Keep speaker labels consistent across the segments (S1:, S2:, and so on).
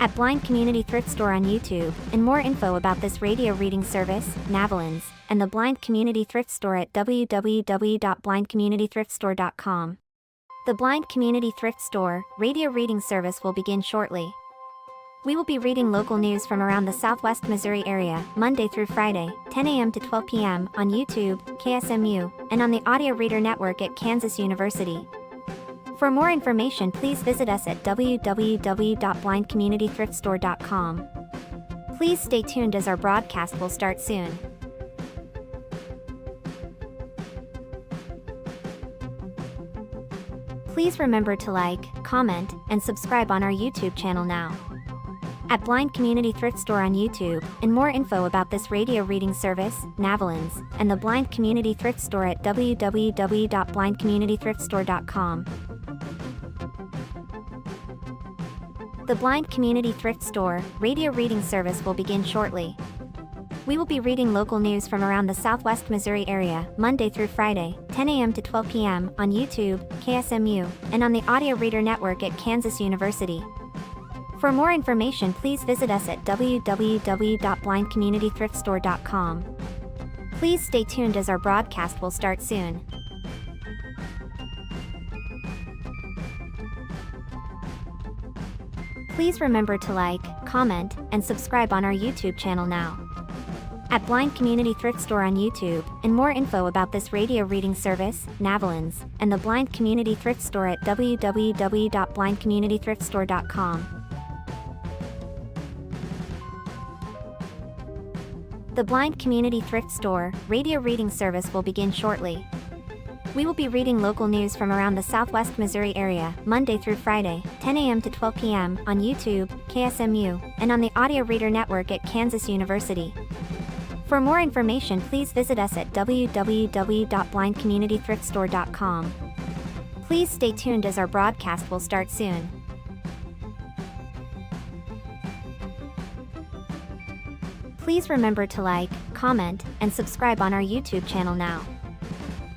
S1: at Blind Community Thrift Store on YouTube, and more info about this radio reading service, Navalins, and the Blind Community Thrift Store at www.blindcommunitythriftstore.com. The Blind Community Thrift Store radio reading service will begin shortly. We will be reading local news from around the Southwest Missouri area, Monday through Friday, 10 a.m. to 12 p.m. on YouTube, KSMU, and on the Audio Reader Network at Kansas University. For more information, please visit us at www.blindcommunitythriftstore.com. Please stay tuned as our broadcast will start soon. Please remember to like, comment, and subscribe on our YouTube channel now. At Blind Community Thrift Store on YouTube, and more info about this radio reading service, Navalins, and the Blind Community Thrift Store at www.blindcommunitythriftstore.com. The Blind Community Thrift Store radio reading service will begin shortly. We will be reading local news from around the Southwest Missouri area, Monday through Friday, 10 a.m. to 12 p.m. on YouTube, KSMU, and on the Audio Reader Network at Kansas University. For more information, please visit us at www.blindcommunitythriftstore.com. Please stay tuned as our broadcast will start soon. Please remember to like, comment, and subscribe on our YouTube channel now. At Blind Community Thrift Store on YouTube, and more info about this radio reading service, Navalins, and the Blind Community Thrift Store at www.blindcommunitythriftstore.com. The Blind Community Thrift Store radio reading service will begin shortly. We will be reading local news from around the Southwest Missouri area, Monday through Friday, 10 a.m. to 12 p.m. on YouTube, KSMU, and on the Audio Reader Network at Kansas University. For more information, please visit us at www.blindcommunitythriftstore.com. Please stay tuned as our broadcast will start soon. Please remember to like, comment, and subscribe on our YouTube channel now.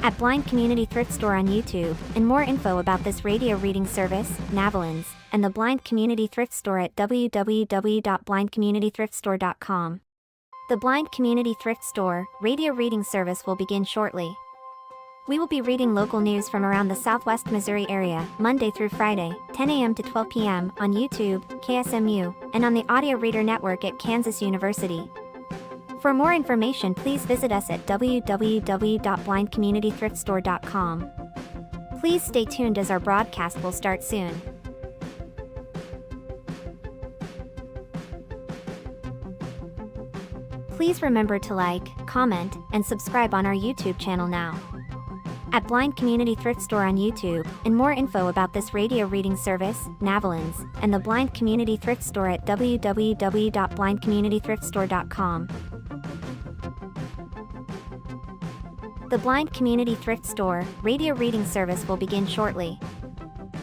S1: At Blind Community Thrift Store on YouTube, and more info about this radio reading service, Navalins, and the Blind Community Thrift Store at www.blindcommunitythriftstore.com. The Blind Community Thrift Store radio reading service will begin shortly. We will be reading local news from around the Southwest Missouri area, Monday through Friday, 10 a.m. to 12 p.m. on YouTube, KSMU, and on the Audio Reader Network at Kansas University. For more information, please visit us at www.blindcommunitythriftstore.com. Please stay tuned as our broadcast will start soon. Please remember to like, comment, and subscribe on our YouTube channel now. At Blind Community Thrift Store on YouTube, and more info about this radio reading service, Navalins, and the Blind Community Thrift Store at www.blindcommunitythriftstore.com. The Blind Community Thrift Store radio reading service will begin shortly.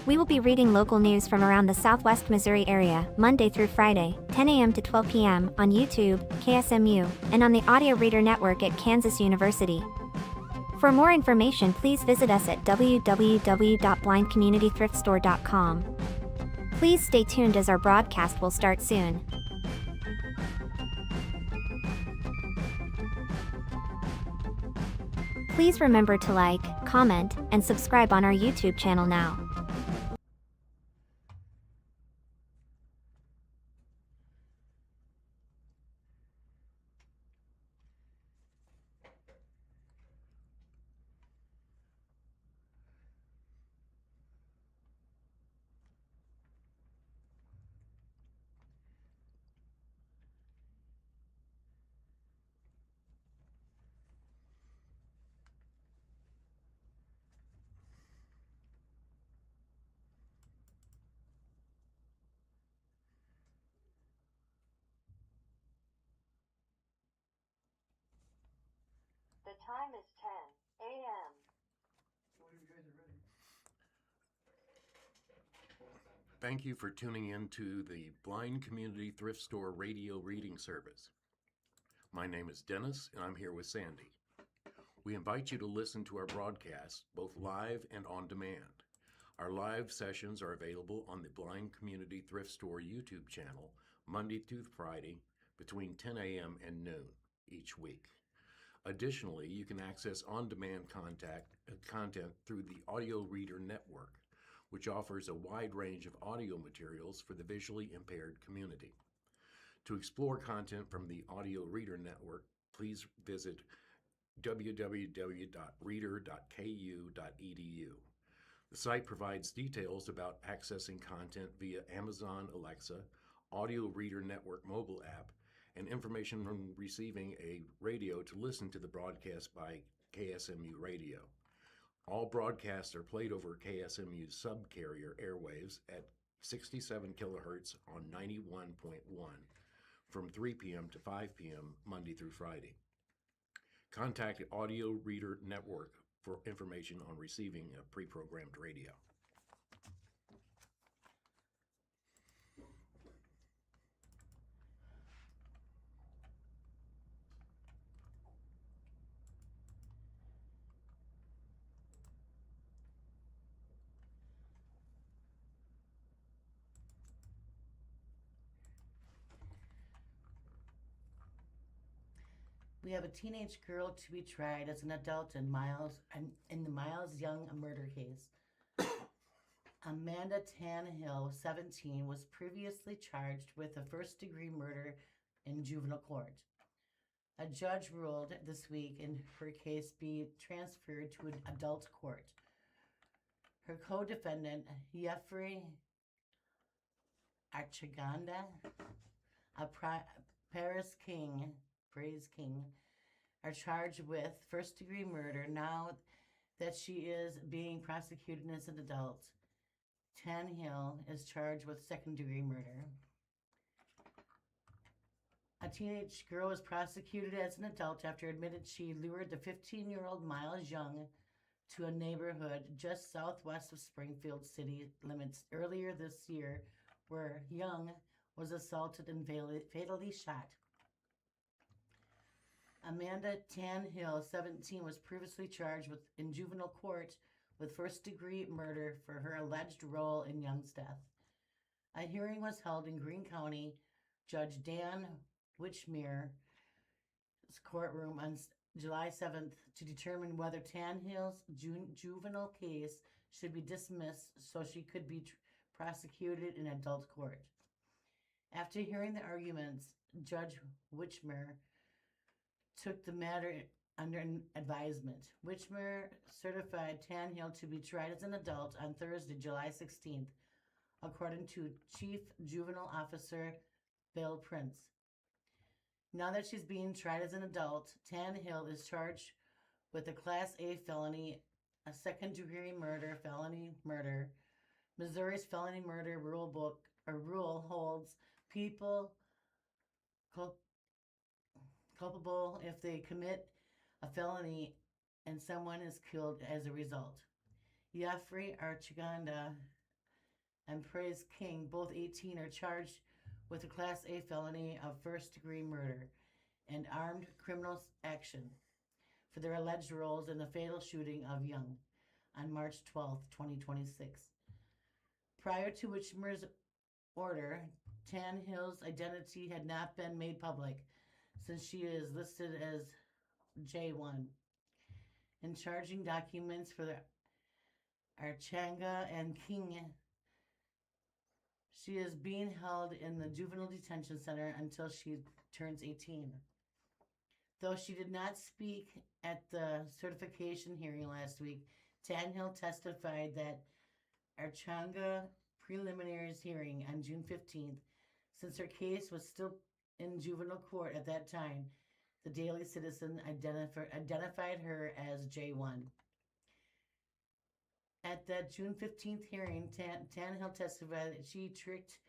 S1: We will be reading local news from around the Southwest Missouri area, Monday through Friday, 10 a.m. to 12 p.m. on YouTube, KSMU, and on the Audio Reader Network at Kansas University. For more information, please visit us at www.blindcommunitythriftstore.com. Please stay tuned as our broadcast will start soon. Please remember to like, comment, and subscribe on our YouTube channel now.
S2: The time is 10 a.m.
S3: Thank you for tuning in to the Blind Community Thrift Store radio reading service. My name is Dennis, and I'm here with Sandy. We invite you to listen to our broadcasts, both live and on demand. Our live sessions are available on the Blind Community Thrift Store YouTube channel Monday through Friday between 10 a.m. and noon each week. Additionally, you can access on-demand content through the Audio Reader Network, which offers a wide range of audio materials for the visually impaired community. To explore content from the Audio Reader Network, please visit www.reader.ku.edu. The site provides details about accessing content via Amazon Alexa, Audio Reader Network mobile app, and information from receiving a radio to listen to the broadcast by KSMU Radio. All broadcasts are played over KSMU's subcarrier airwaves at 67 kilohertz on 91.1 from 3 p.m. to 5 p.m. Monday through Friday. Contact the Audio Reader Network for information on receiving a pre-programmed radio.
S4: We have a teenage girl to be tried as an adult in the Miles Young murder case. Amanda Tannehill, 17, was previously charged with a first-degree murder in juvenile court. A judge ruled this week in her case be transferred to an adult court. Her co-defendant, Jeffrey Archaganda, Praise King, are charged with first-degree murder now that she is being prosecuted as an adult. Tannehill is charged with second-degree murder. A teenage girl was prosecuted as an adult after admitted she lured the 15-year-old Miles Young to a neighborhood just southwest of Springfield city limits earlier this year, where Young was assaulted and fatally shot. Amanda Tannehill, 17, was previously charged in juvenile court with first-degree murder for her alleged role in Young's death. A hearing was held in Greene County Judge Dan Witchmere's courtroom on July 7th to determine whether Tannehill's juvenile case should be dismissed so she could be prosecuted in adult court. After hearing the arguments, Judge Witchmere took the matter under advisement. Witchmere certified Tannehill to be tried as an adult on Thursday, July 16th, according to Chief Juvenile Officer Bill Prince. Now that she's being tried as an adult, Tannehill is charged with a Class A felony, a second-degree murder, felony murder. Missouri's felony murder rule holds people culpable if they commit a felony and someone is killed as a result. Jeffrey Archaganda and Praise King, both 18, are charged with a Class A felony of first-degree murder and armed criminal action for their alleged roles in the fatal shooting of Young on March 12, 2026. Prior to Witchmere's order, Tannehill's identity had not been made public since she is listed as J1 in charging documents for the Archanga and King. She is being held in the Juvenile Detention Center until she turns 18. Though she did not speak at the certification hearing last week, Tannehill testified that Archanga preliminaries hearing on June 15th, since her case was still in juvenile court at that time, the Daily Citizen identified her as J1. At that June 15th hearing, Tannehill testified that she tricked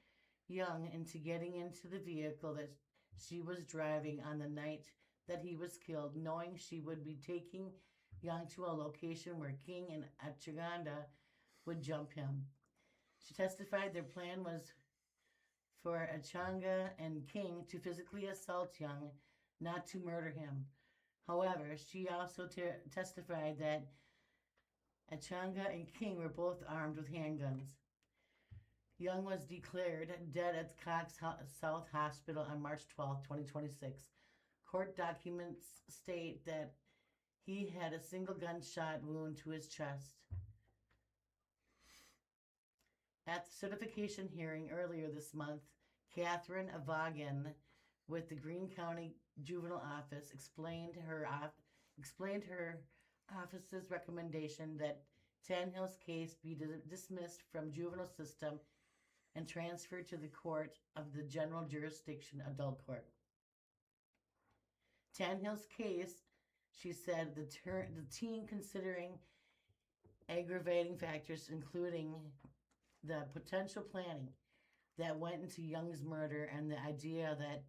S4: Young into getting into the vehicle that she was driving on the night that he was killed, knowing she would be taking Young to a location where King and Achaganda would jump him. She testified their plan was for Achanga and King to physically assault Young, not to murder him. However, she also testified that Achanga and King were both armed with handguns. Young was declared dead at Cox South Hospital on March 12, 2026. Court documents state that he had a single gunshot wound to his chest. At the certification hearing earlier this month, Catherine Avagan with the Greene County Juvenile Office explained her office's recommendation that Tanhill's case be dismissed from juvenile system and transferred to the court of the general jurisdiction adult court. Tanhill's case, she said, the team considering aggravating factors including the potential planning that went into Young's murder and the idea that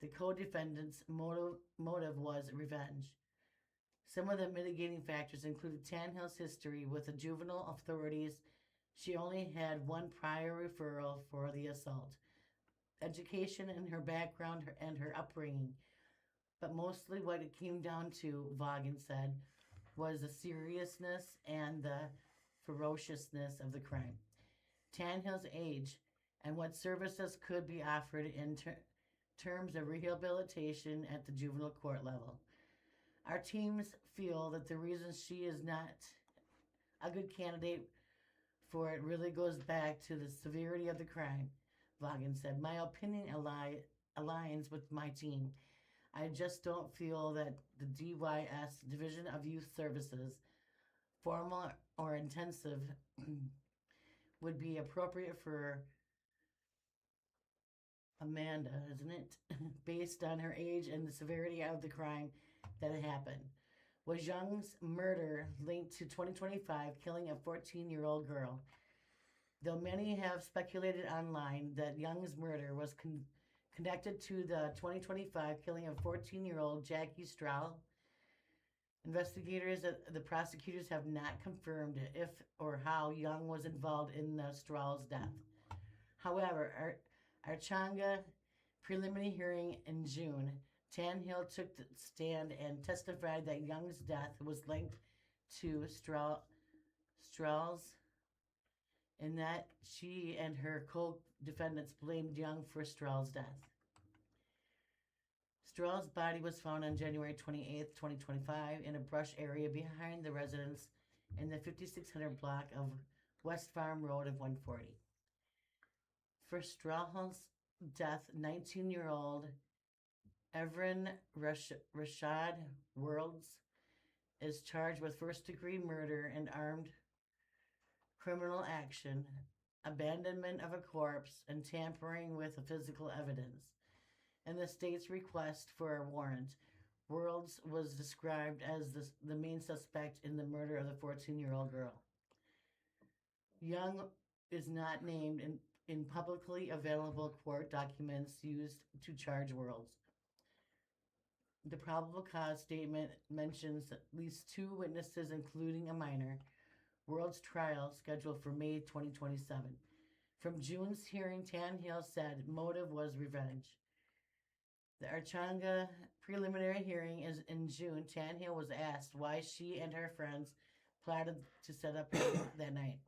S4: the co-defendant's motive was revenge. Some of the mitigating factors included Tanhill's history with the juvenile authorities. She only had one prior referral for the assault, education and her background and her upbringing. But mostly what it came down to, Vaughan said, was the seriousness and the ferociousness of the crime. Tanhill's age and what services could be offered in terms of rehabilitation at the juvenile court level. Our teams feel that the reason she is not a good candidate for it really goes back to the severity of the crime, Vaughan said. My opinion aligns with my team. I just don't feel that the DYS, Division of Youth Services, formal or intensive, would be appropriate for Amanda, isn't it? Based on her age and the severity of the crime that had happened. Was Young's murder linked to 2025 killing a 14-year-old girl? Though many have speculated online that Young's murder was connected to the 2025 killing of 14-year-old Jackie Strahl, investigators, the prosecutors have not confirmed if or how Young was involved in the Strahl's death. However, Archanga preliminary hearing in June, Tanhill took the stand and testified that Young's death was linked to Strahl's and that she and her co-defendants blamed Young for Strahl's death. Strahl's body was found on January 28, 2025 in a brush area behind the residence in the 5600 block of West Farm Road of 140. For Strahl's death, 19-year-old Evren Rashad Worlds is charged with first-degree murder and armed criminal action, abandonment of a corpse, and tampering with physical evidence. In the state's request for a warrant, Worlds was described as the main suspect in the murder of the 14-year-old girl. Young is not named in publicly available court documents used to charge Worlds. The probable cause statement mentions at least 2 witnesses, including a minor. World's trial scheduled for May 2027. From June's hearing, Tanhill said motive was revenge. The Archanga preliminary hearing is in June. Tanhill was asked why she and her friends plotted to set up that night.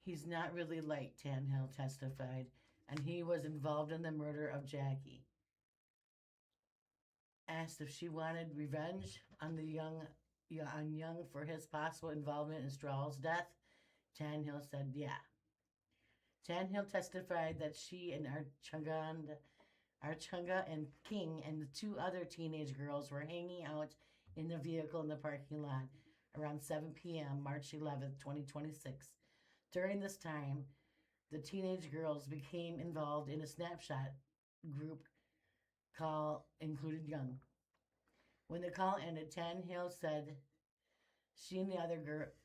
S4: He's not really like Tanhill testified, and he was involved in the murder of Jackie. Asked if she wanted revenge on Young for his possible involvement in Strahl's death, Tanhill said yeah. Tanhill testified that she and Archanga and King and the 2 other teenage girls were hanging out in the vehicle in the parking lot around 7 p.m. March 11, 2026. During this time, the teenage girls became involved in a Snapchat group call included Young. When the call ended, Tanhill said she and the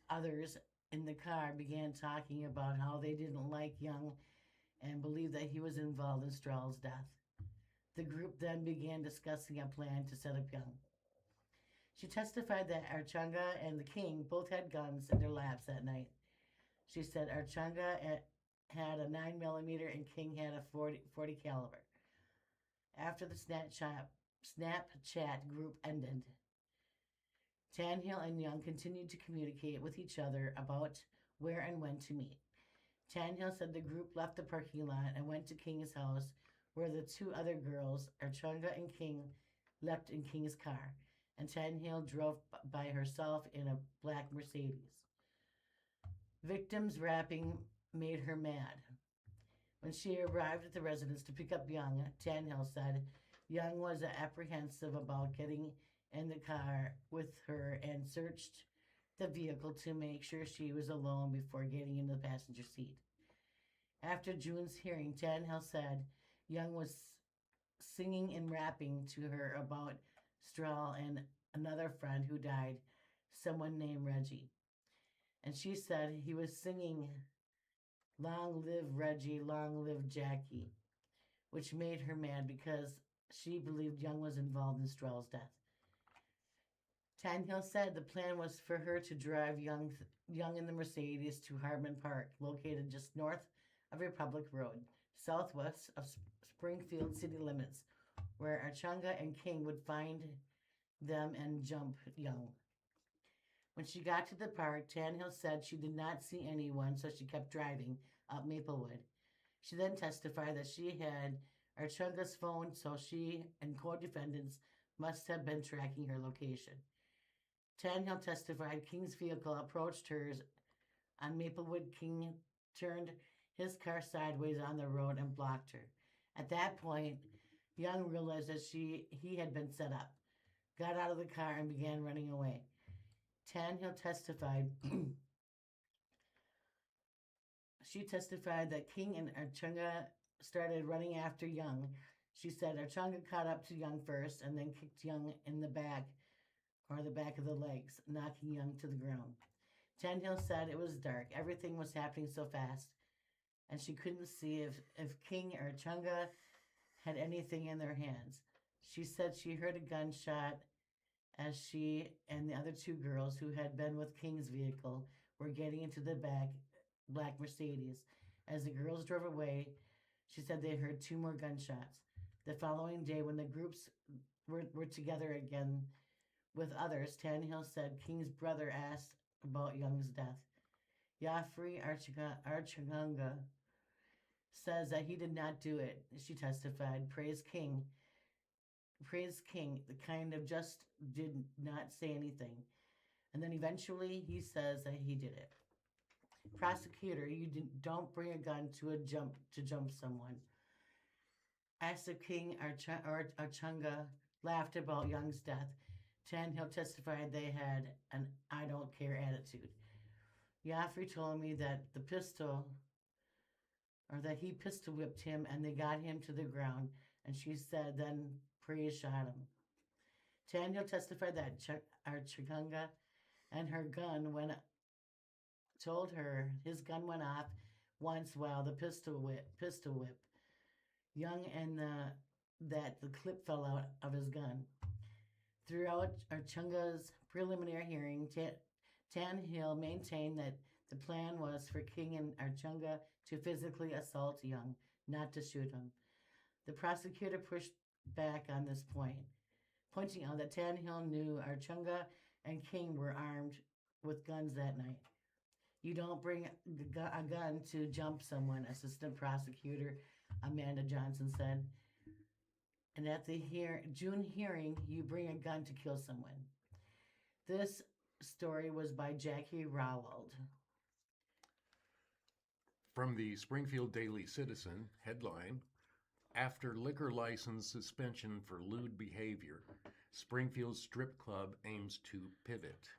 S4: others in the car began talking about how they didn't like Young and believed that he was involved in Strahl's death. The group then began discussing a plan to set up Young. She testified that Archanga and the King both had guns in their laps that night. She said Archanga had a 9mm and King had a 40 caliber. After the Snapchat group ended, Tanhill and Young continued to communicate with each other about where and when to meet. Tanhill said the group left the parking lot and went to King's house, where the two other girls, Archunga and King, left in King's car, and Tanhill drove by herself in a black Mercedes. Victim's rapping made her mad. When she arrived at the residence to pick up Young, Tanhill said Young was apprehensive about getting in the car with her and searched the vehicle to make sure she was alone before getting in the passenger seat. After June's hearing, Tanhill said Young was singing and rapping to her about Strahl and another friend who died, someone named Reggie. And she said he was singing "Long live Reggie, long live Jackie," which made her mad because she believed Young was involved in Strahl's death. Tanhill said the plan was for her to drive Young in the Mercedes to Hardman Park, located just north of Republic Road, southwest of Springfield city limits, where Archunga and King would find them and jump Young. When she got to the park, Tanhill said she did not see anyone, so she kept driving up Maplewood. She then testified that she had Archunga's phone, so she and co-defendants must have been tracking her location. Tanhill testified King's vehicle approached hers on Maplewood. King turned his car sideways on the road and blocked her. At that point, Young realized that he had been set up, got out of the car, and began running away. Tanhill testified she testified that King and Archunga started running after Young. She said Archunga caught up to Young first and then kicked Young in the back of the legs, knocking Young to the ground. Tanhill said it was dark. Everything was happening so fast, and she couldn't see if King or Archunga had anything in their hands. She said she heard a gunshot as she and the other two girls who had been with King's vehicle were getting into the black Mercedes. As the girls drove away, she said they heard two more gunshots. The following day, when the groups were together again with others, Tanhill said King's brother asked about Young's death. Yafri Archunga says that he did not do it. She testified, praise King, the kind of just did not say anything. And then eventually he says that he did it. Prosecutor, don't bring a gun to jump someone. As the King Archunga laughed about Young's death, Tanhill testified they had an I don't care attitude. Yafri told me that he pistol whipped him and they got him to the ground, and she said then Priya shot him. Tanhill testified that Archunga and her gun told her his gun went off once while the pistol whip Young, and that the clip fell out of his gun. Throughout Archunga's preliminary hearing, Tanhill maintained that the plan was for King and Archunga to physically assault Young, not to shoot him. The prosecutor pushed back on this point, pointing out that Tanhill knew Archunga and King were armed with guns that night. You don't bring a gun to jump someone, Assistant Prosecutor Amanda Johnson said. And at the June hearing, you bring a gun to kill someone. This story was by Jackie Rawald.
S3: From the Springfield Daily Citizen, headline, after liquor license suspension for lewd behavior, Springfield Strip Club aims to pivot.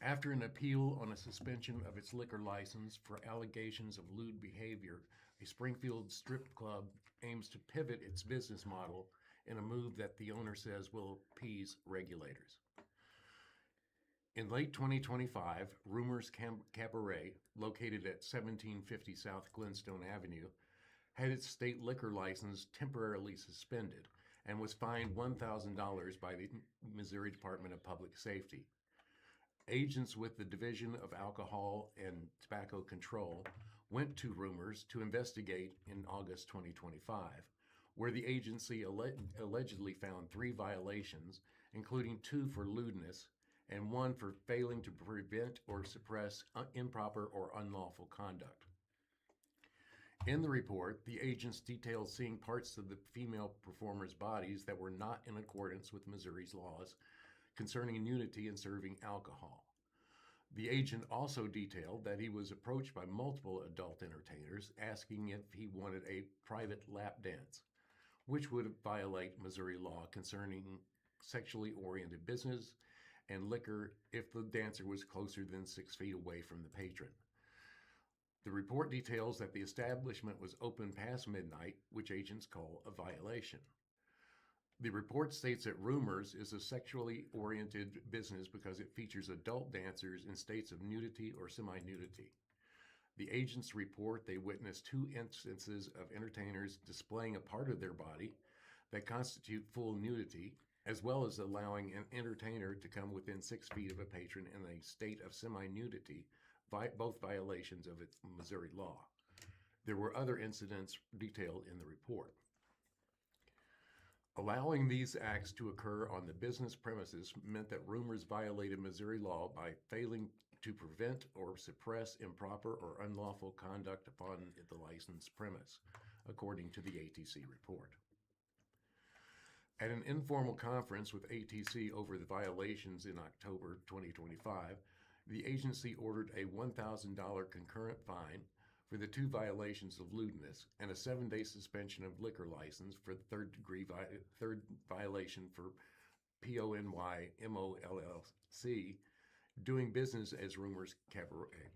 S3: After an appeal on a suspension of its liquor license for allegations of lewd behavior, a Springfield strip club aims to pivot its business model in a move that the owner says will appease regulators. In late 2025, Rumors Cabaret, located at 1750 South Glenstone Avenue, had its state liquor license temporarily suspended and was fined $1,000 by the Missouri Department of Public Safety. Agents with the Division of Alcohol and Tobacco Control went to Rumors to investigate in August 2025, where the agency allegedly found 3 violations including 2 for lewdness and 1 for failing to prevent or suppress improper or unlawful conduct. In the report, the agents detailed seeing parts of the female performers' bodies that were not in accordance with Missouri's laws concerning nudity and serving alcohol. The agent also detailed that he was approached by multiple adult entertainers asking if he wanted a private lap dance, which would violate Missouri law concerning sexually oriented business and liquor if the dancer was closer than 6 feet away from the patron. The report details that the establishment was open past midnight, which agents call a violation. The report states that Rumors is a sexually oriented business because it features adult dancers in states of nudity or semi-nudity. The agents report they witnessed 2 instances of entertainers displaying a part of their body that constitute full nudity, as well as allowing an entertainer to come within 6 feet of a patron in a state of semi-nudity, both violations of Missouri law. There were other incidents detailed in the report. Allowing these acts to occur on the business premises meant that Rumors violated Missouri law by failing to prevent or suppress improper or unlawful conduct upon the licensed premise, according to the ATC report. At an informal conference with ATC over the violations in October 2025, the agency ordered a $1,000 concurrent fine for the 2 violations of lewdness and a 7-day suspension of liquor license for the third violation for PONY MOLLC, doing business as Rumors Cabaret.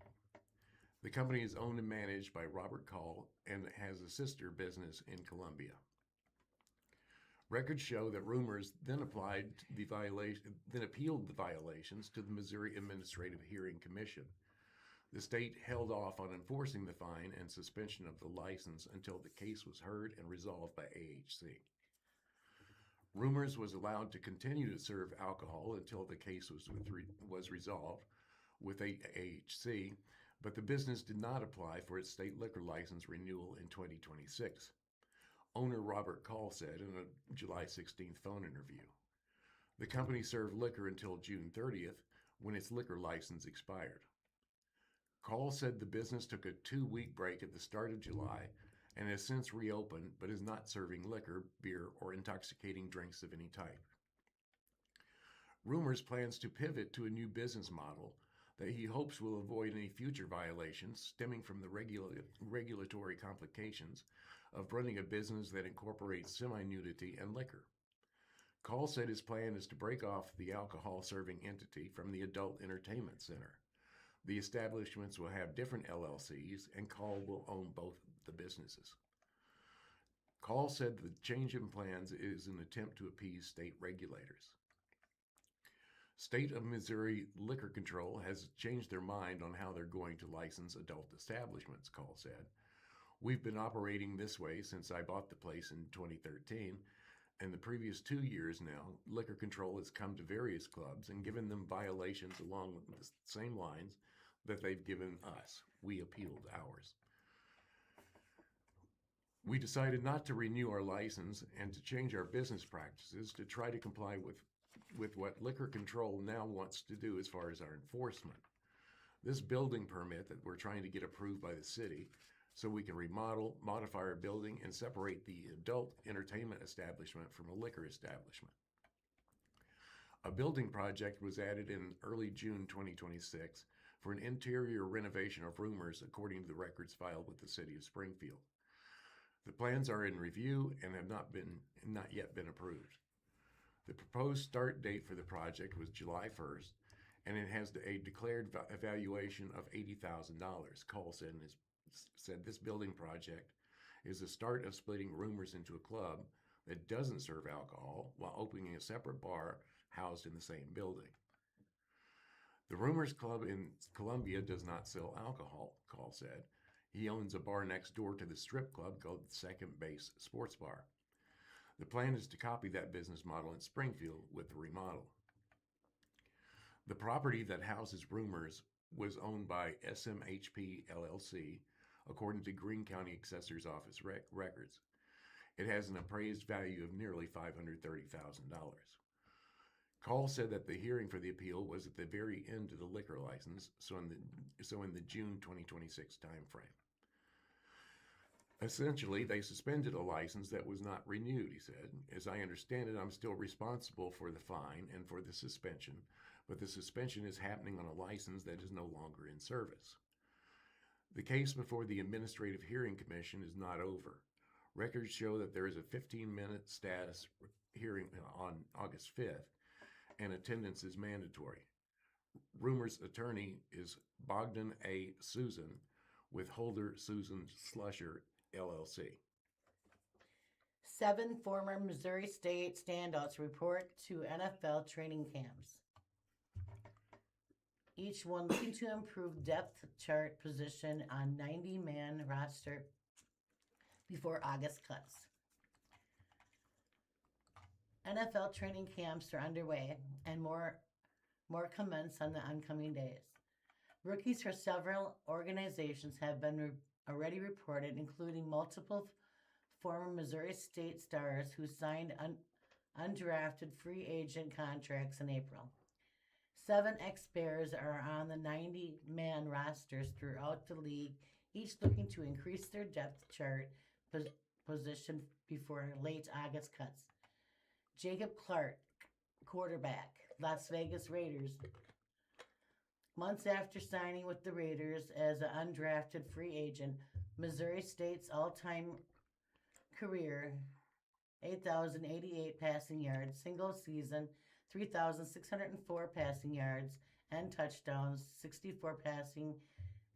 S3: The company is owned and managed by Robert Call and has a sister business in Columbia. Records show that Rumors then appealed the violations to the Missouri Administrative Hearing Commission. The state held off on enforcing the fine and suspension of the license until the case was heard and resolved by AHC. Rumors was allowed to continue to serve alcohol until the case was resolved with AHC, but the business did not apply for its state liquor license renewal in 2026. Owner Robert Call said in a July 16th phone interview. The company served liquor until June 30th, when its liquor license expired. Call said the business took a 2-week break at the start of July and has since reopened, but is not serving liquor, beer, or intoxicating drinks of any type. Rumors plans to pivot to a new business model that he hopes will avoid any future violations stemming from the regulatory complications of running a business that incorporates semi-nudity and liquor. Call said his plan is to break off the alcohol serving entity from the Adult Entertainment Center. The establishments will have different LLCs, and Call will own both the businesses. Call said the change in plans is an attempt to appease state regulators. State of Missouri Liquor Control has changed their mind on how they're going to license adult establishments, Call said. We've been operating this way since I bought the place in 2013, and the previous 2 years now, Liquor Control has come to various clubs and given them violations along with the same lines that they've given us. We appealed ours. We decided not to renew our license and to change our business practices to try to comply with what Liquor Control now wants to do as far as our enforcement. This building permit that we're trying to get approved by the city so we can remodel, modify our building, and separate the adult entertainment establishment from a liquor establishment. A building project was added in early June 2026 for an interior renovation of Rumors, according to the records filed with the city of Springfield. The plans are in review and have not yet been approved. The proposed start date for the project was July 1st, and it has a declared evaluation of $80,000. Call said this building project is the start of splitting Rumors into a club that doesn't serve alcohol while opening a separate bar housed in the same building. The Rumors Club in Columbia does not sell alcohol, Call said. He owns a bar next door to the strip club called Second Base Sports Bar. The plan is to copy that business model in Springfield with the remodel. The property that houses Rumors was owned by SMHP LLC, according to Greene County Assessor's Office records. It has an appraised value of nearly $530,000. Call said that the hearing for the appeal was at the very end of the liquor license, so in the June 2026 timeframe. Essentially, they suspended a license that was not renewed, he said. As I understand it, I'm still responsible for the fine and for the suspension, but the suspension is happening on a license that is no longer in service. The case before the Administrative Hearing Commission is not over. Records show that there is a 15-minute status hearing on August 5th, and attendance is mandatory. Rumor's attorney is Bogdan A. Susan with Holder Susan Slusher, LLC.
S4: 7 former Missouri State standouts report to NFL training camps. Each one looking to improve depth chart position on 90-man roster before August cuts. NFL training camps are underway, and more commence on the oncoming days. Rookies for several organizations have been already reported, including multiple former Missouri State stars who signed undrafted free agent contracts in April. 7 ex-Bears are on the 90-man rosters throughout the league, each looking to increase their depth chart position before late August cuts. Jacob Clark, quarterback, Las Vegas Raiders. Months after signing with the Raiders as an undrafted free agent, Missouri State's all-time career 8,088 passing yards, single season, 3,604 passing yards and touchdowns, 64 passing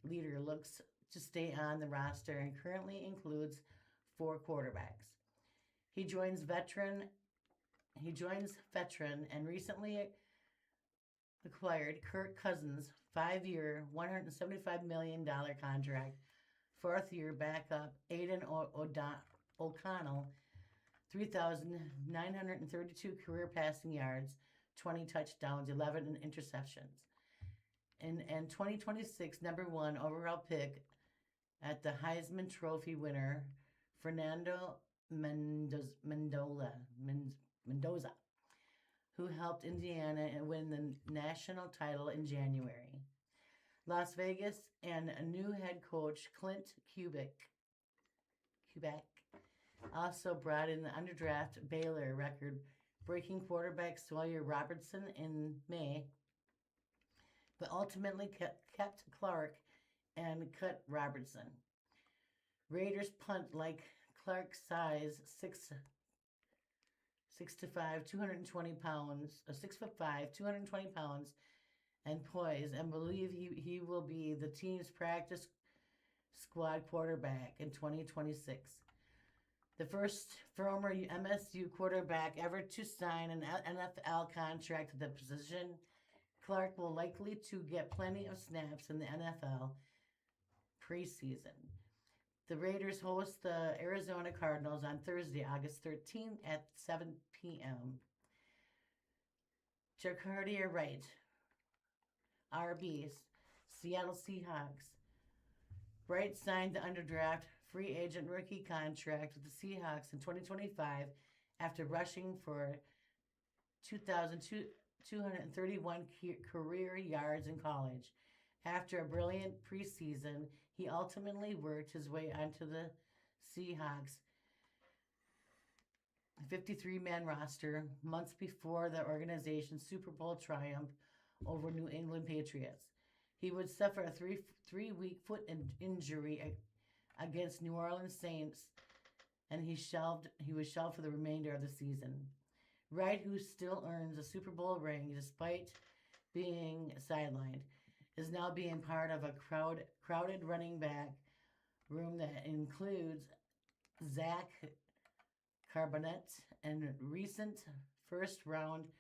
S4: leader looks to stay on the roster and currently includes 4 quarterbacks. He joins veteran and recently acquired Kirk Cousins' 5-year, $175 million contract, 4th-year backup Aiden O'Connell, 3,932 career passing yards, 20 touchdowns, 11 interceptions. And 2026 number 1 overall pick at the Heisman Trophy winner, Fernando Mendoza, who helped Indiana win the national title in January. Las Vegas and a new head coach, Clint Kubiak, also brought in the underdraft Baylor record-breaking quarterback Sawyer Robertson in May, but ultimately kept Clark and cut Robertson. Raiders punt like Clark's size, 6'5", 220 pounds, 6'5", 220 pounds, and poise, and believe he will be the team's practice squad quarterback in 2026. The first former MSU quarterback ever to sign an NFL contract at the position, Clark will likely to get plenty of snaps in the NFL preseason. The Raiders host the Arizona Cardinals on Thursday, August 13th at 7 p.m. Jacardia Wright, RBs, Seattle Seahawks. Wright signed the underdraft free agent rookie contract with the Seahawks in 2025 after rushing for 2,231 career yards in college. After a brilliant preseason, he ultimately worked his way onto the Seahawks' 53-man roster months before the organization's Super Bowl triumph over New England Patriots. He would suffer a three-week foot injury against New Orleans Saints, and he was shelved for the remainder of the season. Wright, who still earns a Super Bowl ring despite being sidelined, is now being part of a crowded running back room that includes Zach Charbonnet and recent first-round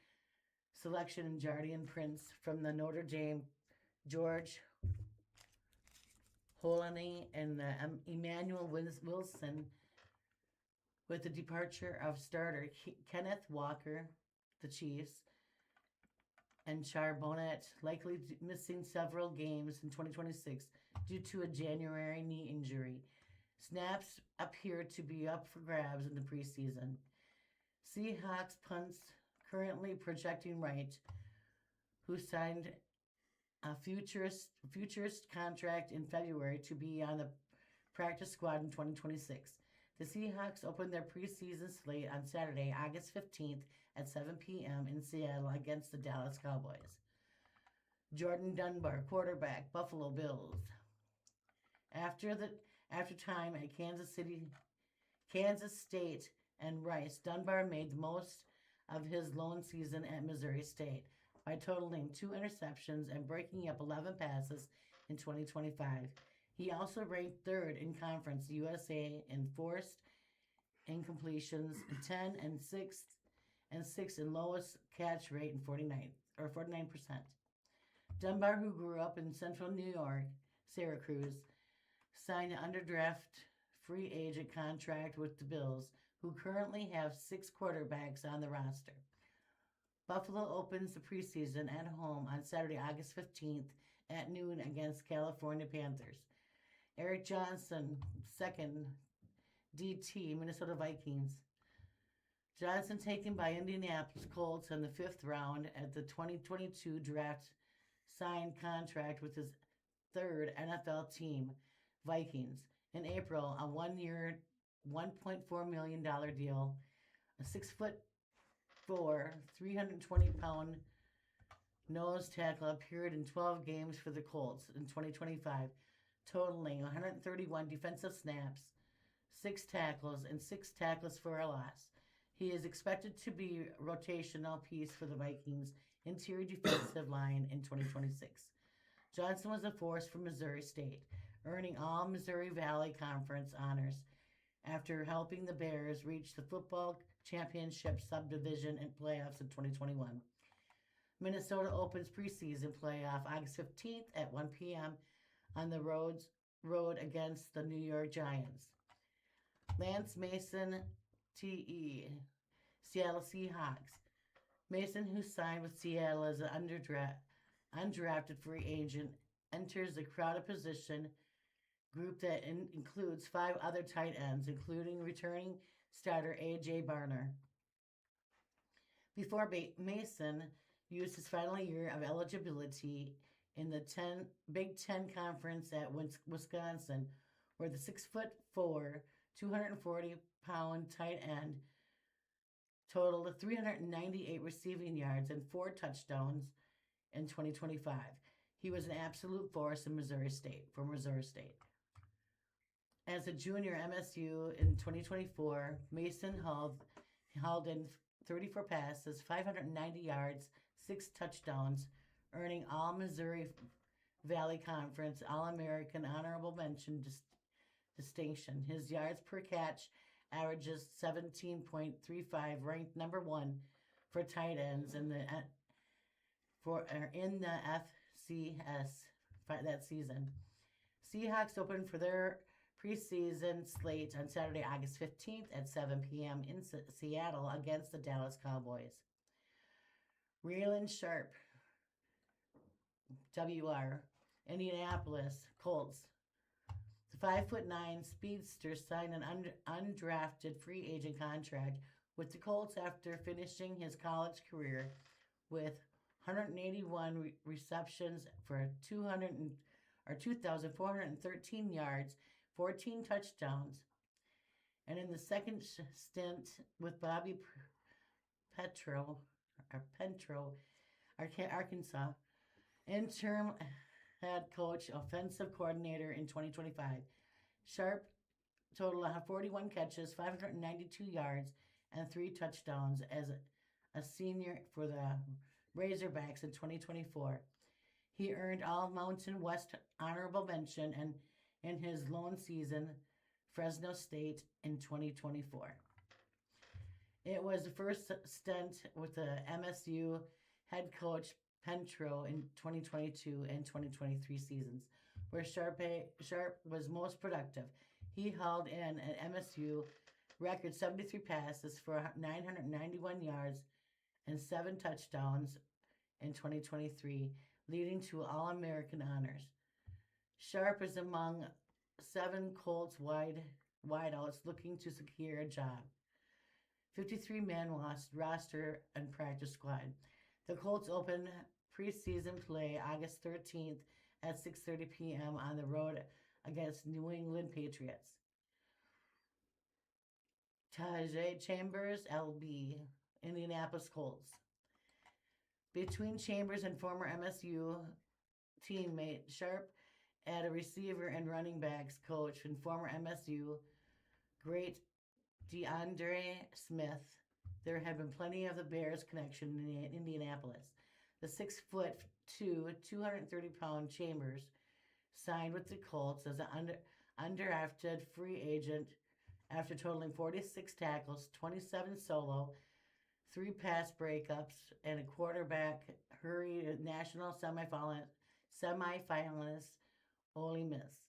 S4: selection Jardine Prince from the Notre Dame, George Holani, and Emmanuel Wilson, with the departure of starter Kenneth Walker, the Chiefs, and Charbonnet likely missing several games in 2026 due to a January knee injury. Snaps appear to be up for grabs in the preseason. Seahawks punts currently projecting right, who signed a futurist contract in February to be on the practice squad in 2026. The Seahawks opened their preseason slate on Saturday, August 15th at 7 p.m. in Seattle against the Dallas Cowboys. Jordan Dunbar, quarterback, Buffalo Bills. After time at Kansas State, and Rice, Dunbar made the most of his lone season at Missouri State by totaling 2 interceptions and breaking up 11 passes in 2025. He also ranked third in Conference USA in forced incompletions, 10 and 6 in lowest catch rate in 49%. Dunbar, who grew up in Central New York, Syracuse, signed an underdraft free agent contract with the Bills, who currently have 6 quarterbacks on the roster. Buffalo opens the preseason at home on Saturday, August 15th at noon against California Panthers. Eric Johnson, second DT, Minnesota Vikings. Johnson taken by Indianapolis Colts in the 5th round at the 2022 draft, signed contract with his 3rd NFL team, Vikings. In April, a 1-year, $1.4 million deal. A 6'4", 320-pound nose tackle appeared in 12 games for the Colts in 2025, totaling 131 defensive snaps, 6 tackles, and 6 tackles for a loss. He is expected to be a rotational piece for the Vikings' interior defensive line in 2026. Johnson was a force for Missouri State, earning all Missouri Valley Conference honors after helping the Bears reach the football championship subdivision and playoffs in 2021. Minnesota opens preseason playoff August 15th at 1 p.m. on the road against the New York Giants. Lance Mason, TE, Seattle Seahawks. Mason, who signed with Seattle as an undrafted free agent, enters the crowded position group that includes 5 other tight ends, including returning starter A.J. Barner. Before Mason used his final year of eligibility in the Big Ten Conference at Wisconsin, where the 6'4", 240-pound tight end totaled 398 receiving yards and 4 touchdowns in 2025. He was an absolute force in Missouri State. As a junior MSU in 2024, Mason hauled in 34 passes, 590 yards, 6 touchdowns, earning all Missouri Valley Conference All-American Honorable Mention distinction. His yards per catch averages 17.35, ranked number 1 for tight ends in the FCS that season. Seahawks opened for their preseason slate on Saturday, August 15th at 7 p.m. in Seattle against the Dallas Cowboys. Raylan Sharp, WR, Indianapolis Colts. The 5'9" speedster signed an undrafted free agent contract with the Colts after finishing his college career with 181 receptions for 2,413 yards, 14 touchdowns, and in the second stint with Bobby Petro, Arkansas, interim head coach, offensive coordinator in 2025. Sharp totaled 41 catches, 592 yards, and 3 touchdowns as a senior for the Razorbacks in 2024. He earned all Mountain West honorable mention and in his lone season, Fresno State in 2024. It was the first stint with the MSU head coach Petro in 2022 and 2023 seasons, where Sharp was most productive. He hauled in at MSU record 73 passes for 991 yards and 7 touchdowns in 2023, leading to All-American honors. Sharp is among 7 Colts wideouts looking to secure a job. 53-man roster and practice squad. The Colts open preseason play August 13th at 6:30 p.m. on the road against New England Patriots. Tajay Chambers, LB, Indianapolis Colts. Between Chambers and former MSU teammate Sharp at a receiver and running backs coach and former MSU great DeAndre Smith, there have been plenty of the Bears connection in Indianapolis. The 6'2", 230-pound Chambers signed with the Colts as an undrafted free agent after totaling 46 tackles, 27 solo, 3 pass breakups, and a quarterback hurry national semifinalist Ole Miss.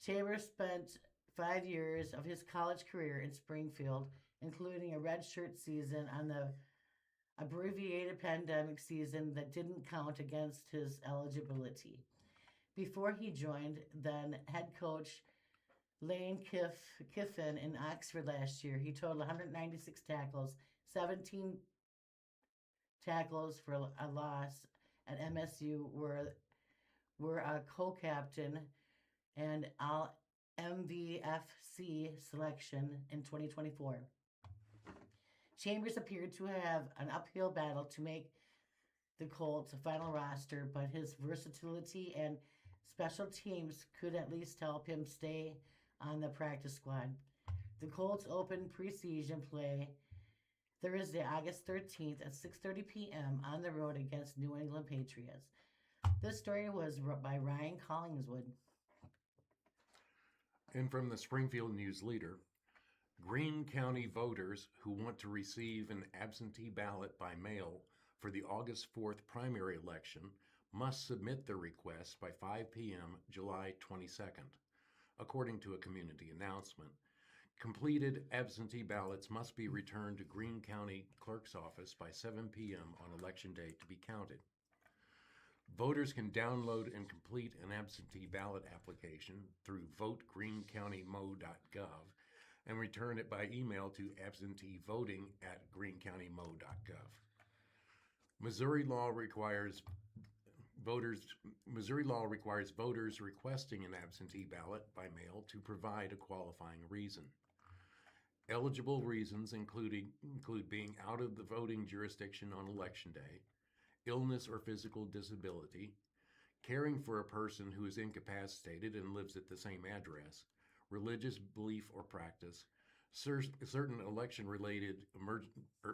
S4: Chambers spent 5 years of his college career in Springfield, including a redshirt season on the abbreviated pandemic season that didn't count against his eligibility. Before he joined then head coach Lane Kiffin in Oxford last year, he totaled 196 tackles, 17 tackles for a loss at MSU, were a co-captain and all MVFC selection in 2024. Chambers appeared to have an uphill battle to make the Colts a final roster, but his versatility and special teams could at least help him stay on the practice squad. The Colts open preseason play Thursday, August 13th at 6:30 p.m. on the road against New England Patriots. This story was by Ryan Collingswood.
S3: And from the Springfield News Leader, Greene County voters who want to receive an absentee ballot by mail for the August 4th primary election must submit their request by 5 p.m. July 22nd. According to a community announcement, completed absentee ballots must be returned to Greene County Clerk's office by 7 p.m. on election day to be counted. Voters can download and complete an absentee ballot application through votegreenecountymo.gov and return it by email to absenteevoting@greenecountymo.gov. Missouri law requires voters requesting an absentee ballot by mail to provide a qualifying reason. Eligible reasons include being out of the voting jurisdiction on election day, illness or physical disability, caring for a person who is incapacitated and lives at the same address, religious belief or practice, certain election-related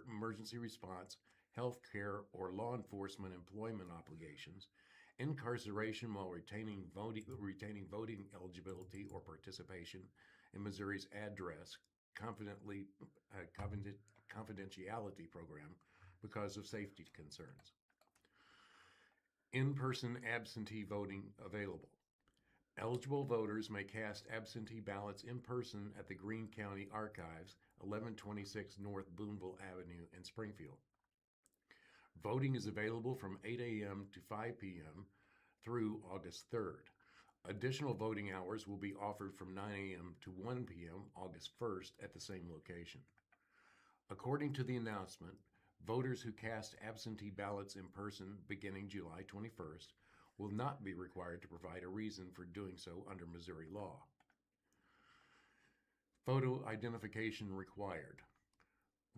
S3: emergency response, health care or law enforcement employment obligations, incarceration while retaining voting eligibility or participation in Missouri's address confidentiality program because of safety concerns. In-person absentee voting available. Eligible voters may cast absentee ballots in person at the Greene County Archives, 1126 North Boonville Avenue in Springfield. Voting is available from 8 a.m. to 5 p.m. through August 3rd. Additional voting hours will be offered from 9 a.m. to 1 p.m. August 1st at the same location. According to the announcement, voters who cast absentee ballots in person beginning July 21st will not be required to provide a reason for doing so under Missouri law. Photo identification required.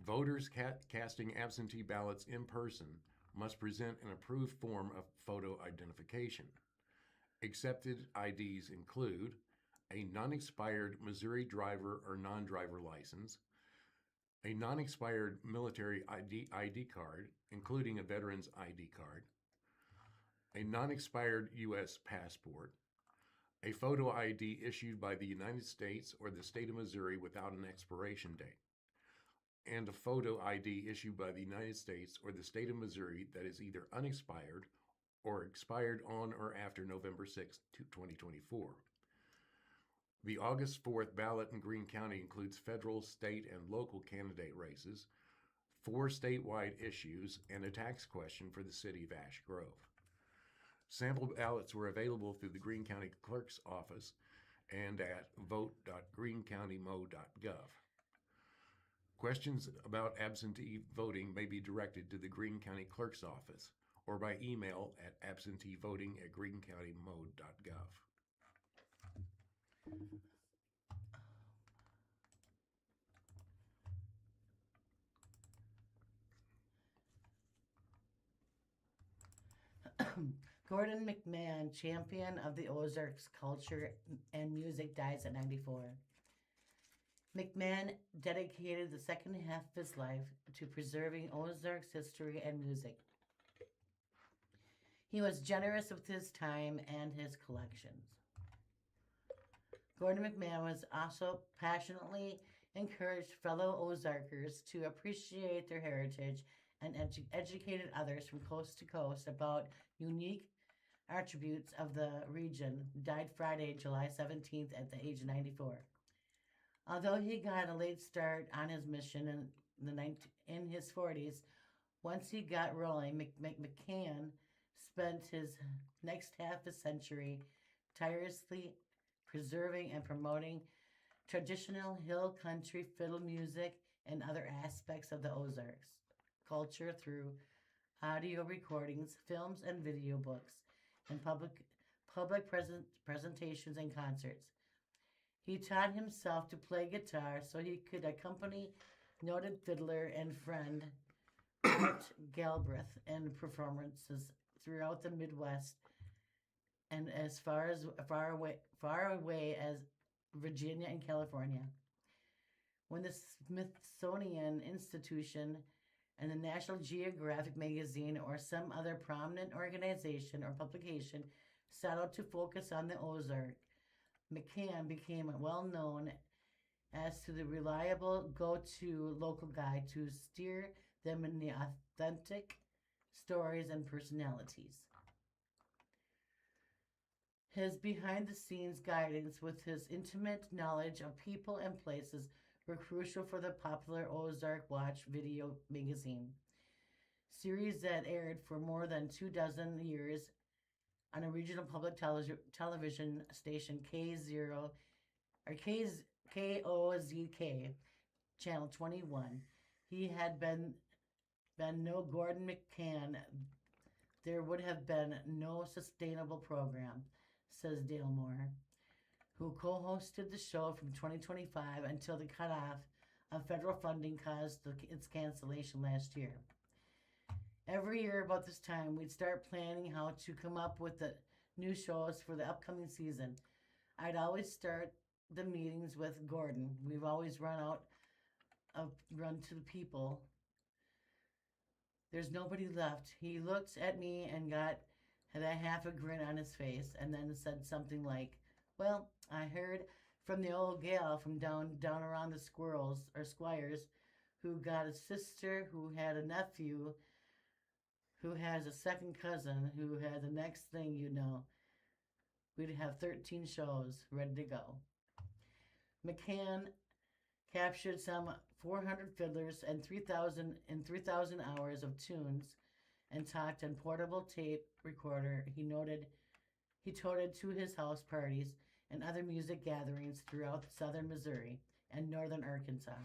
S3: Voters casting absentee ballots in person must present an approved form of photo identification. Accepted IDs include a non-expired Missouri driver or non-driver license, a non-expired military ID card, including a veteran's ID card, a non-expired U.S. passport, a photo ID issued by the United States or the state of Missouri without an expiration date, and a photo ID issued by the United States or the state of Missouri that is either unexpired or expired on or after November 6, 2024. The August 4th ballot in Greene County includes federal, state, and local candidate races, 4 statewide issues, and a tax question for the city of Ash Grove. Sample ballots were available through the Greene County Clerk's office and at vote.greenecountymo.gov. Questions about absentee voting may be directed to the Greene County Clerk's Office or by email at absenteevoting@greenecountymode.gov.
S4: Gordon McMahon, champion of the Ozarks culture and music, dies at 94. McMahon dedicated the second half of his life to preserving Ozarks history and music. He was generous with his time and his collections. Gordon McMahon was also passionately encouraged fellow Ozarkers to appreciate their heritage and educated others from coast to coast about unique attributes of the region. Died Friday, July 17th at the age of 94. Although he got a late start on his mission in his 40s, once he got rolling, McMahon spent his next half a century tirelessly preserving and promoting traditional hill country fiddle music and other aspects of the Ozarks culture through audio recordings, films, and video books, and public presentations and concerts. He taught himself to play guitar so he could accompany noted fiddler and friend Art Galbraith in performances throughout the Midwest and as far away as Virginia and California. When the Smithsonian Institution and the National Geographic magazine or some other prominent organization or publication set out to focus on the Ozark, McMahon became well known as to the reliable go-to local guide to steer them in the authentic stories and personalities. His behind-the-scenes guidance with his intimate knowledge of people and places were crucial for the popular Ozark Watch video magazine series that aired for more than 24 years on a regional public television station KOZK, Channel 21. He had been no Gordon McMahon, there would have been no sustainable program, says Dale Moore, who co-hosted the show from 2025 until the cutoff of federal funding caused its cancellation last year. Every year about this time, we'd start planning how to come up with the new shows for the upcoming season. I'd always start the meetings with Gordon. We've always run to the people. There's nobody left. He looked at me and had a half a grin on his face and then said something like, well, I heard from the old gal from down around the Squires, who got a sister, who had a nephew, who has a second cousin, who had the next thing you know, we'd have 13 shows ready to go. McMahon captured some 400 fiddlers and 3,000 hours of tunes and talked on portable tape recorder. He toted to his house parties and other music gatherings throughout southern Missouri and northern Arkansas.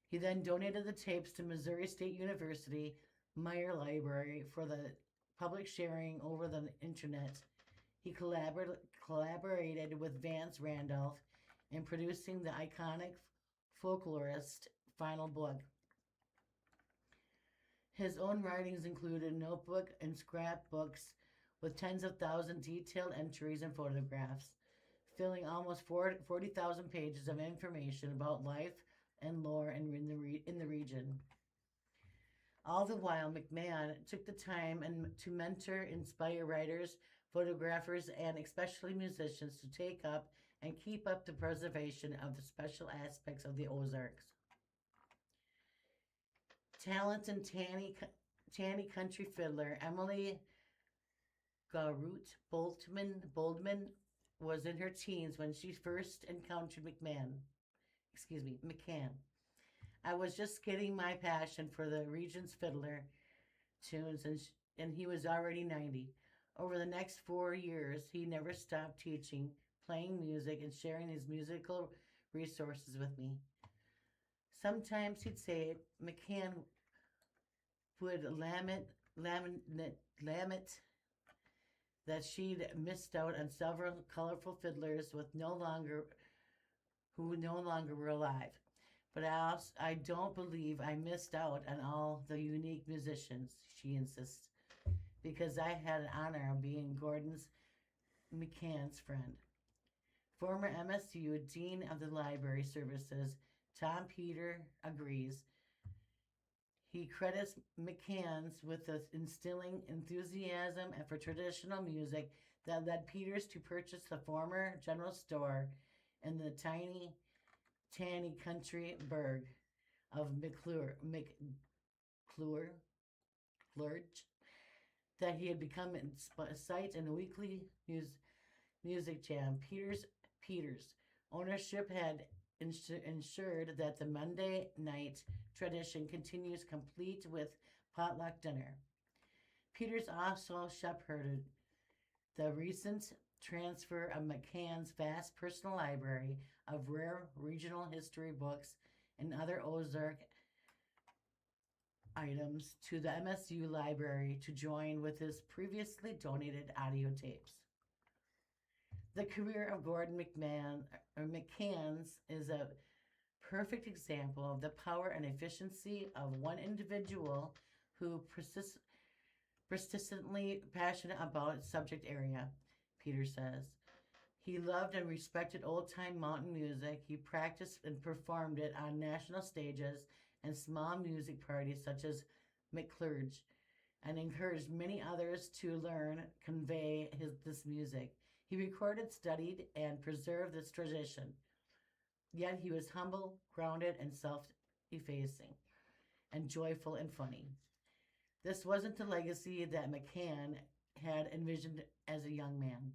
S4: He then donated the tapes to Missouri State University Meyer Library for the public sharing over the internet. He collaborated with Vance Randolph in producing the iconic folklorist final book. His own writings included notebook and scrapbooks with tens of thousands detailed entries and photographs, filling almost 40,000 pages of information about life and lore in the region. All the while, McMahon took the time to mentor, inspire writers, photographers, and especially musicians to take up and keep up the preservation of the special aspects of the Ozarks. Talented Tanny country fiddler Emily Garut Boldman was in her teens when she first encountered McCann. I was just getting my passion for the region's fiddler tunes, and he was already 90. Over the next 4 years, he never stopped teaching, playing music, and sharing his musical resources with me. Sometimes he'd say McCann would lament that she'd missed out on several colorful fiddlers who no longer were alive. But I don't believe I missed out on all the unique musicians, she insists, because I had an honor of being Gordon's McCann's friend. Former MSU Dean of the Library Services, Tom Peter, agrees. He credits McCann's with the instilling enthusiasm for traditional music that led Peters to purchase the former general store in the tiny, tanny country burg of McClure, that he had become a site in a weekly music jam. Peters ownership had ensured that the Monday night tradition continues, complete with potluck dinner. Peters also shepherded the recent transfer of McCann's vast personal library of rare regional history books and other Ozark items to the MSU library to join with his previously donated audio tapes. The career of Gordon McCann's is a perfect example of the power and efficiency of one individual who persistently passionate about its subject area, Peter says. He loved and respected old-time mountain music. He practiced and performed it on national stages and small music parties such as McClurge, and encouraged many others to learn, convey this music. He recorded, studied, and preserved this tradition. Yet he was humble, grounded, and self-effacing, and joyful and funny. This wasn't the legacy that McCann had envisioned as a young man.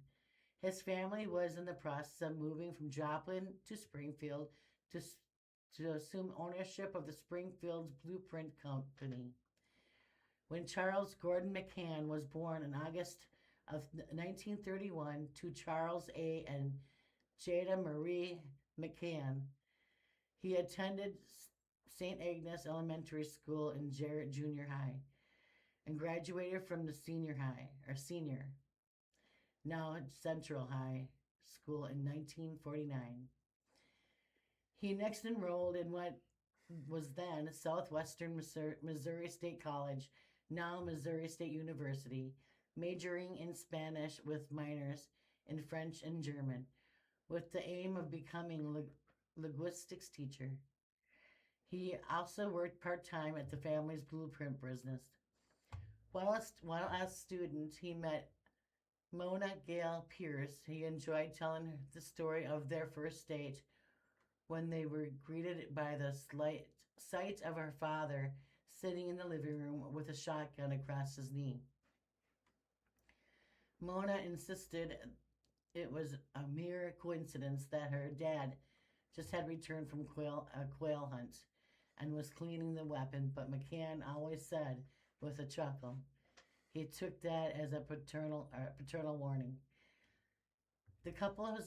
S4: His family was in the process of moving from Joplin to Springfield to assume ownership of the Springfield's Blueprint Company. When Charles Gordon McCann was born in August of 1931 to Charles A. and Jada Marie McCann, he attended St. Agnes Elementary School in Jarrett Junior High and graduated from the senior, now Central High School, in 1949. He next enrolled in what was then Southwestern Missouri State College, now Missouri State University, majoring in Spanish with minors in French and German, with the aim of becoming linguistics teacher. He also worked part-time at the family's blueprint business. While a student, he met Mona Gale Pierce. He enjoyed telling the story of their first date when they were greeted by the sight of her father sitting in the living room with a shotgun across his knee. Mona insisted it was a mere coincidence that her dad just had returned from a quail hunt and was cleaning the weapon, but McCann always said with a chuckle, he took that as a paternal warning. The couple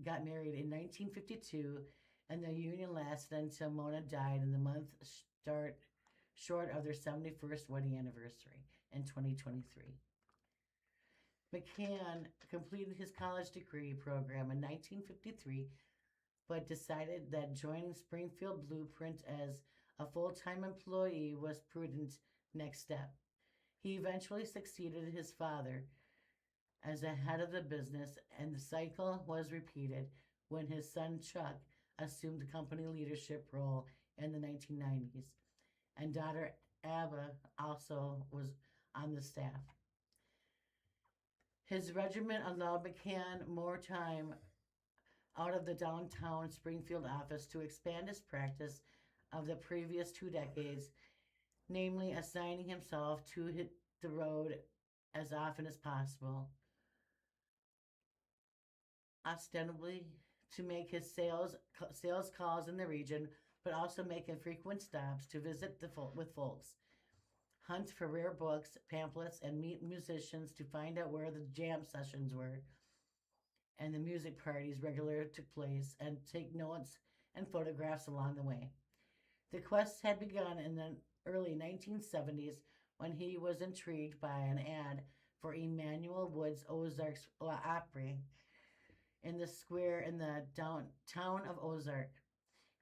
S4: got married in 1952, and the union lasted until Mona died in the month short of their 71st wedding anniversary in 2023. McCann completed his college degree program in 1953, but decided that joining Springfield Blueprint as a full-time employee was prudent next step. He eventually succeeded his father as the head of the business, and the cycle was repeated when his son Chuck assumed the company leadership role in the 1990s, and daughter Abba also was on the staff. His regiment allowed McCann more time out of the downtown Springfield office to expand his practice of the previous 2 decades, namely assigning himself to hit the road as often as possible, ostensibly to make his sales calls in the region, but also making frequent stops to visit with folks, hunt for rare books, pamphlets, and meet musicians to find out where the jam sessions were and the music parties regularly took place, and take notes and photographs along the way. The quest had begun in the early 1970s when he was intrigued by an ad for Emmanuel Woods Ozarks Opry in the square in the town of Ozark.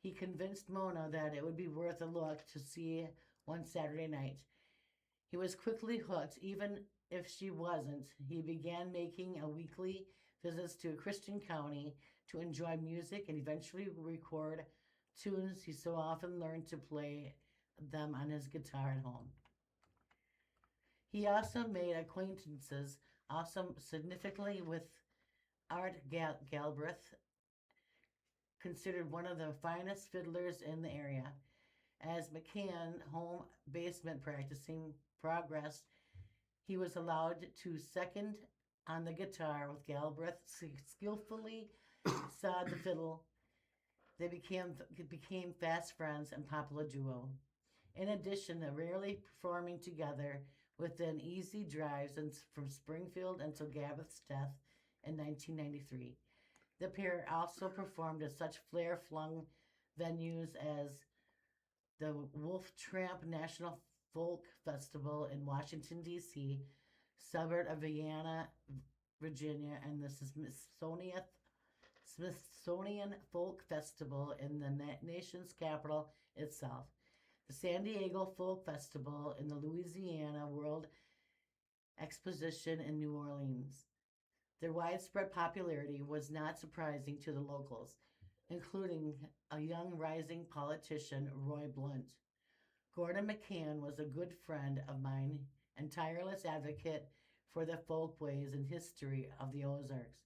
S4: He convinced Mona that it would be worth a look to see one Saturday night. He was quickly hooked, even if she wasn't. He began making a weekly visits to Christian County to enjoy music and eventually record tunes he so often learned to play them on his guitar at home. He also made acquaintances, also significantly with Art Galbraith, considered one of the finest fiddlers in the area. As McCann home basement practicing progressed, he was allowed to second on the guitar with Galbraith skillfully sawed the fiddle. They became fast friends and popular duo. In addition, they rarely performing together within easy drives from Springfield until Galbraith's death in 1993. The pair also performed at such flair-flung venues as the Wolf Tramp National Folk Festival in Washington, D.C., suburb of Vienna, Virginia, and the Smithsonian Folk Festival in the nation's capital itself, the San Diego Folk Festival in the Louisiana World Exposition in New Orleans. Their widespread popularity was not surprising to the locals, including a young rising politician, Roy Blunt. Gordon McCann was a good friend of mine and tireless advocate for the folkways and history of the Ozarks.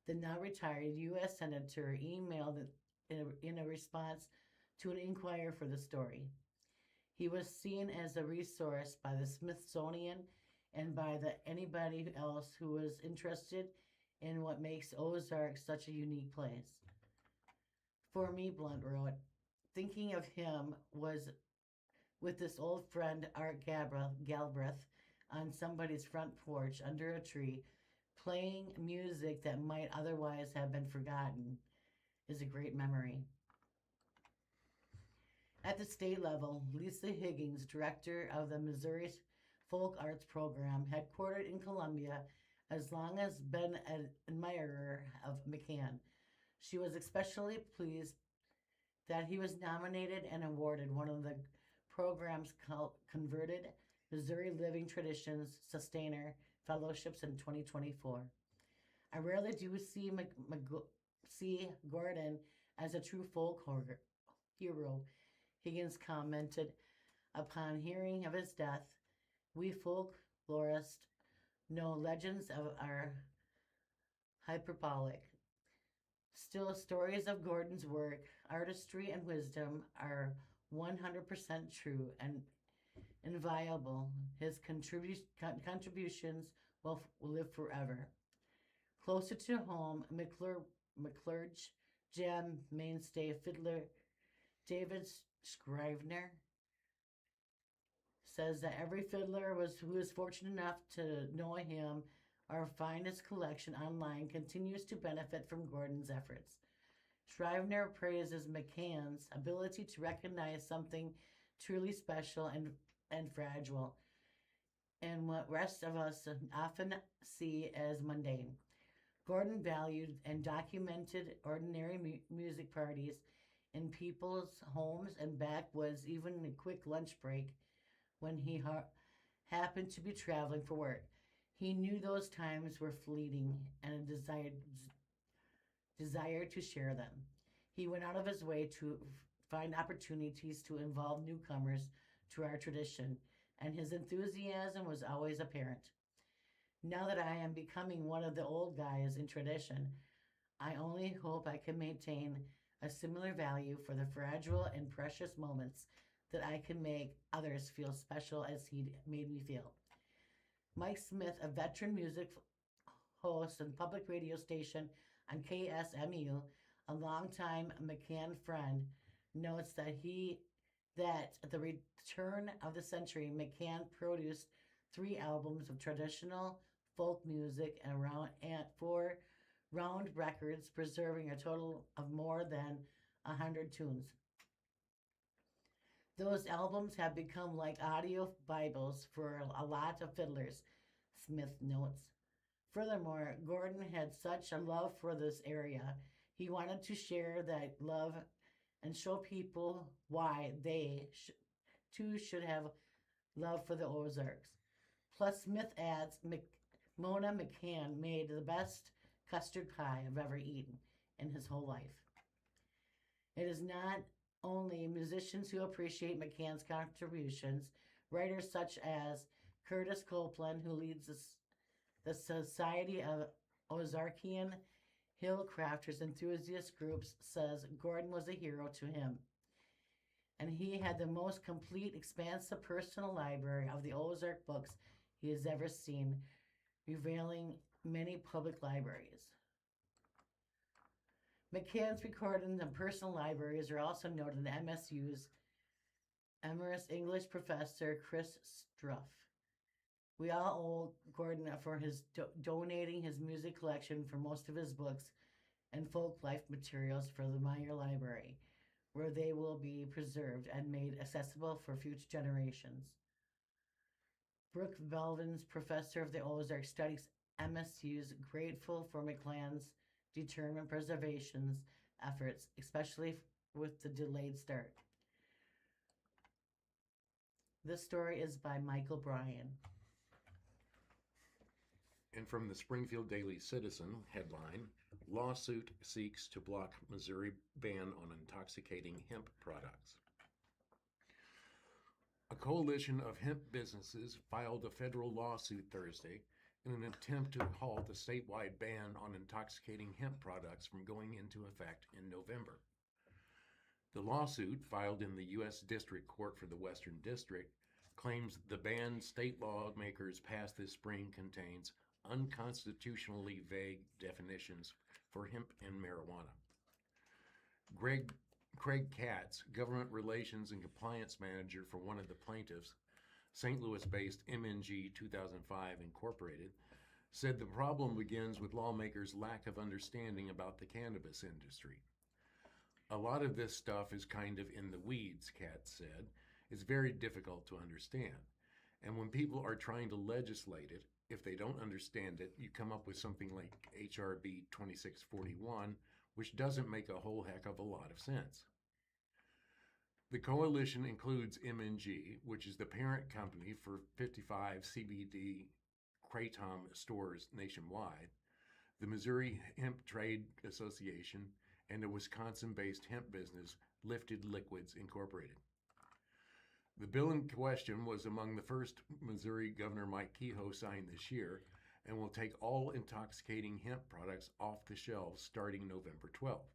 S4: The now retired U.S. Senator emailed in a response to an inquiry for the story. He was seen as a resource by the Smithsonian and by anybody else who was interested in what makes Ozark such a unique place. For me, Blunt wrote, thinking of him was with this old friend Art Galbraith on somebody's front porch under a tree, playing music that might otherwise have been forgotten, is a great memory. At the state level, Lisa Higgins, director of the Missouri Folk Arts Program, headquartered in Columbia, has long as been an admirer of McCann. She was especially pleased that he was nominated and awarded one of the program's converted Missouri Living Traditions Sustainer Fellowships in 2024. I rarely do see Gordon as a true folk hero, Higgins commented upon hearing of his death. We folklorists know legends are hyperbolic. Still, stories of Gordon's work, artistry, and wisdom are 100% true and inviolable. His contributions will live forever. Closer to home, McClurge jam mainstay fiddler David Scrivener says that every fiddler who was fortunate enough to know him or find his collection online continues to benefit from Gordon's efforts. Scrivener praises McCann's ability to recognize something truly special and fragile, and what rest of us often see as mundane. Gordon valued and documented ordinary music parties in people's homes and backwoods, even a quick lunch break when he happened to be traveling for work. He knew those times were fleeting and a desire to share them. He went out of his way to find opportunities to involve newcomers to our tradition, and his enthusiasm was always apparent. Now that I am becoming one of the old guys in tradition, I only hope I can maintain a similar value for the fragile and precious moments that I can make others feel special as he made me feel. Mike Smith, a veteran music host and public radio station on KSMU, a longtime McCann friend, notes that at the return of the century, McCann produced 3 albums of traditional folk music and 4 round records, preserving a total of more than 100 tunes. Those albums have become like audio Bibles for a lot of fiddlers, Smith notes. Furthermore, Gordon had such a love for this area. He wanted to share that love and show people why they too should have love for the Ozarks. Plus, Smith adds, Mona McCann made the best custard pie I've ever eaten in his whole life. It is not only musicians who appreciate McCann's contributions, writers such as Curtis Copeland, who leads the Society of Ozarkian Hillcrafters enthusiast groups, says Gordon was a hero to him. And he had the most complete, expansive personal library of the Ozark books he has ever seen, revealing many public libraries. McCann's recordings and personal libraries are also noted in MSU's Emeritus English professor Chris Struff. We all owe Gordon for his donating his music collection for most of his books and folk life materials for the Meyer Library, where they will be preserved and made accessible for future generations. Brooke Belvin's professor of the Ozark Studies MSU's grateful for McCann's determined preservation efforts, especially with the delayed start. This story is by Michael Bryan.
S3: And from the Springfield Daily Citizen headline, lawsuit seeks to block Missouri ban on intoxicating hemp products. A coalition of hemp businesses filed a federal lawsuit Thursday in an attempt to halt the statewide ban on intoxicating hemp products from going into effect in November. The lawsuit, filed in the U.S. District Court for the Western District, claims the ban state lawmakers passed this spring contains unconstitutionally vague definitions for hemp and marijuana. Craig Katz, Government Relations and Compliance Manager for one of the plaintiffs, St. Louis-based MNG 2005 Incorporated, said the problem begins with lawmakers' lack of understanding about the cannabis industry. A lot of this stuff is kind of in the weeds, Katz said. It's very difficult to understand. And when people are trying to legislate it, if they don't understand it, you come up with something like HRB 2641, which doesn't make a whole heck of a lot of sense. The coalition includes MNG, which is the parent company for 55 CBD Kratom stores nationwide, the Missouri Hemp Trade Association, and the Wisconsin-based hemp business Lifted Liquids Incorporated. The bill in question was among the first Missouri Governor Mike Kehoe signed this year and will take all intoxicating hemp products off the shelves starting November 12th,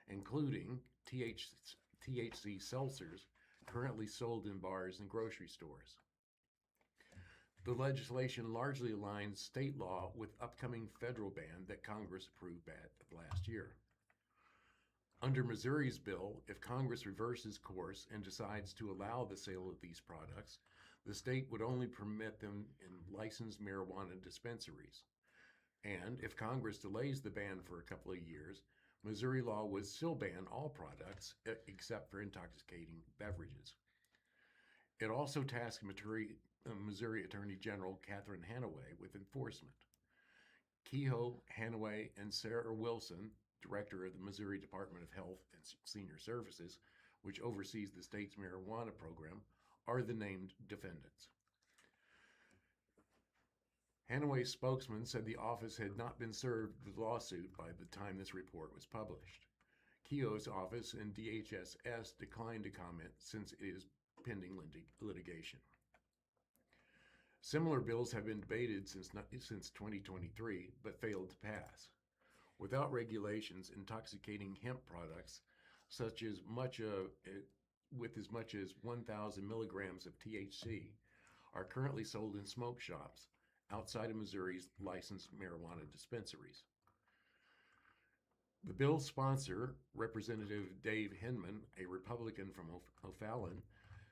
S3: including THC seltzers currently sold in bars and grocery stores. The legislation largely aligns state law with upcoming federal ban that Congress approved last year. Under Missouri's bill, if Congress reverses course and decides to allow the sale of these products, the state would only permit them in licensed marijuana dispensaries. And if Congress delays the ban for a couple of years, Missouri law would still ban all products except for intoxicating beverages. It also tasked Missouri Attorney General Catherine Hanaway with enforcement. Kehoe, Hanaway, and Sarah Wilson, director of the Missouri Department of Health and Senior Services, which oversees the state's marijuana program, are the named defendants. Hanaway's spokesman said the office had not been served with the lawsuit by the time this report was published. Kehoe's office and DHSS declined to comment since it is pending litigation. Similar bills have been debated since 2023, but failed to pass. Without regulations, intoxicating hemp products, with as much as 1,000 milligrams of THC, are currently sold in smoke shops outside of Missouri's licensed marijuana dispensaries. The bill's sponsor, Representative Dave Hinman, a Republican from O'Fallon,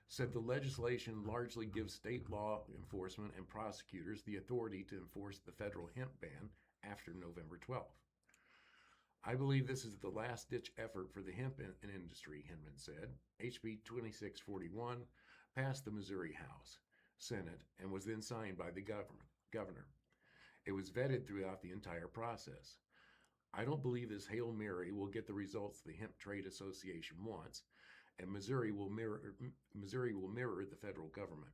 S3: said the legislation largely gives state law enforcement and prosecutors the authority to enforce the federal hemp ban after November 12th. I believe this is the last-ditch effort for the hemp industry, Hinman said. HB 2641 passed the Missouri House, Senate, and was then signed by the governor. It was vetted throughout the entire process. I don't believe this Hail Mary will get the results the Hemp Trade Association wants, and Missouri will mirror the federal government.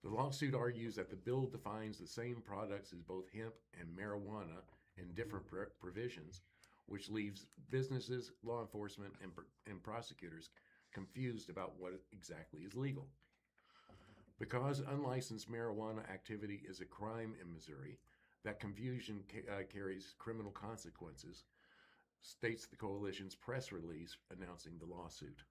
S3: The lawsuit argues that the bill defines the same products as both hemp and marijuana in different provisions, which leaves businesses, law enforcement, and prosecutors confused about what exactly is legal. Because unlicensed marijuana activity is a crime in Missouri, that confusion carries criminal consequences, states the coalition's press release announcing the lawsuit.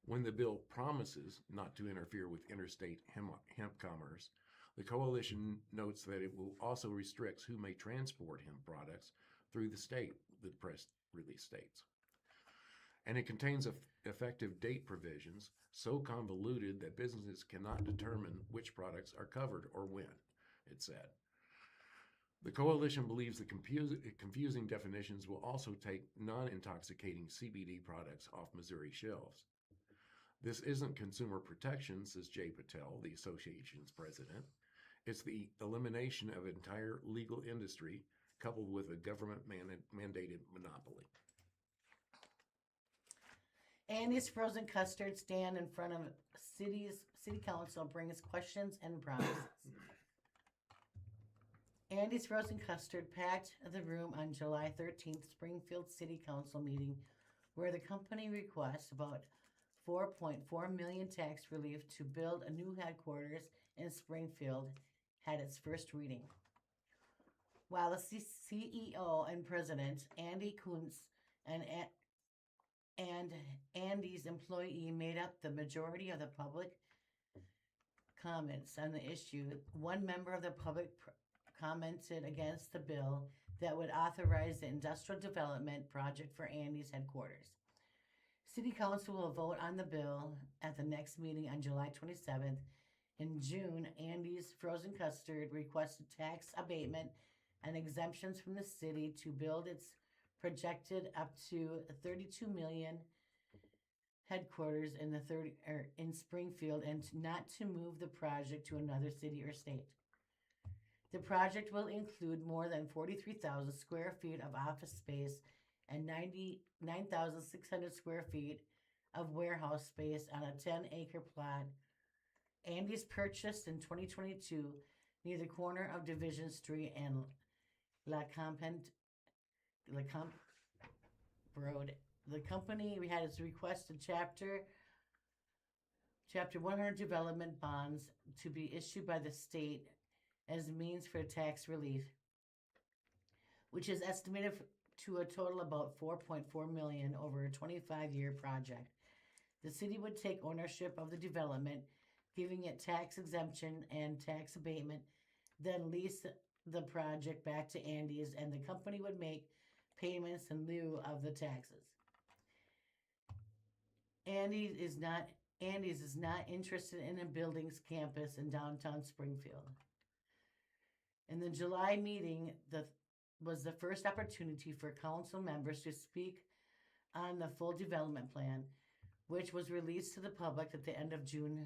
S3: When the bill promises not to interfere with interstate hemp commerce, the coalition notes that it will also restrict who may transport hemp products through the state, the press release states. And it contains effective date provisions so convoluted that businesses cannot determine which products are covered or when, it said. The coalition believes the confusing definitions will also take non-intoxicating CBD products off Missouri shelves. This isn't consumer protection, says Jay Patel, the association's president. It's the elimination of an entire legal industry coupled with a government-mandated monopoly.
S4: Andy's frozen custard stand in front of city council brings questions and promises. Andy's frozen custard packed the room on July 13th Springfield City Council meeting, where the company requests about $4.4 million tax relief to build a new headquarters in Springfield had its first reading. While the CEO and president, Andy Kuntz, and Andy's employee made up the majority of the public comments on the issue, one member of the public commented against the bill that would authorize the industrial development project for Andy's headquarters. City Council will vote on the bill at the next meeting on July 27th. In June, Andy's Frozen Custard requested tax abatement and exemptions from the city to build its projected up to $32 million headquarters in Springfield and not to move the project to another city or state. The project will include more than 43,000 square feet of office space and 99,600 square feet of warehouse space on a 10-acre plot. Andy's purchased in 2022 near the corner of Division Street and La Camp Road. The company had its requested Chapter 100 development bonds to be issued by the state as means for tax relief, which is estimated to a total about $4.4 million over a 25-year project. The city would take ownership of the development, giving it tax exemption and tax abatement, then lease the project back to Andy's, and the company would make payments in lieu of the taxes. Andy's is not interested in a buildings campus in downtown Springfield. In the July meeting, was the first opportunity for council members to speak on the full development plan, which was released to the public at the end of June.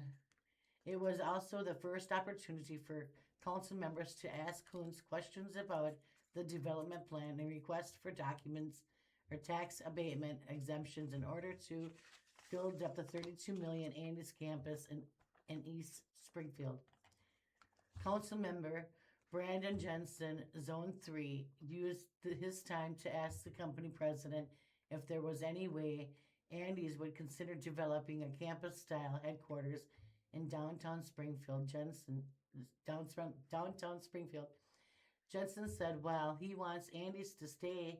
S4: It was also the first opportunity for council members to ask Kuntz questions about the development plan and request for documents or tax abatement exemptions in order to build up the $32 million Andy's campus in East Springfield. Council member Brandon Jensen, Zone 3, used his time to ask the company president if there was any way Andy's would consider developing a campus-style headquarters in downtown Springfield. Downtown Springfield. Jensen said while he wants Andy's to stay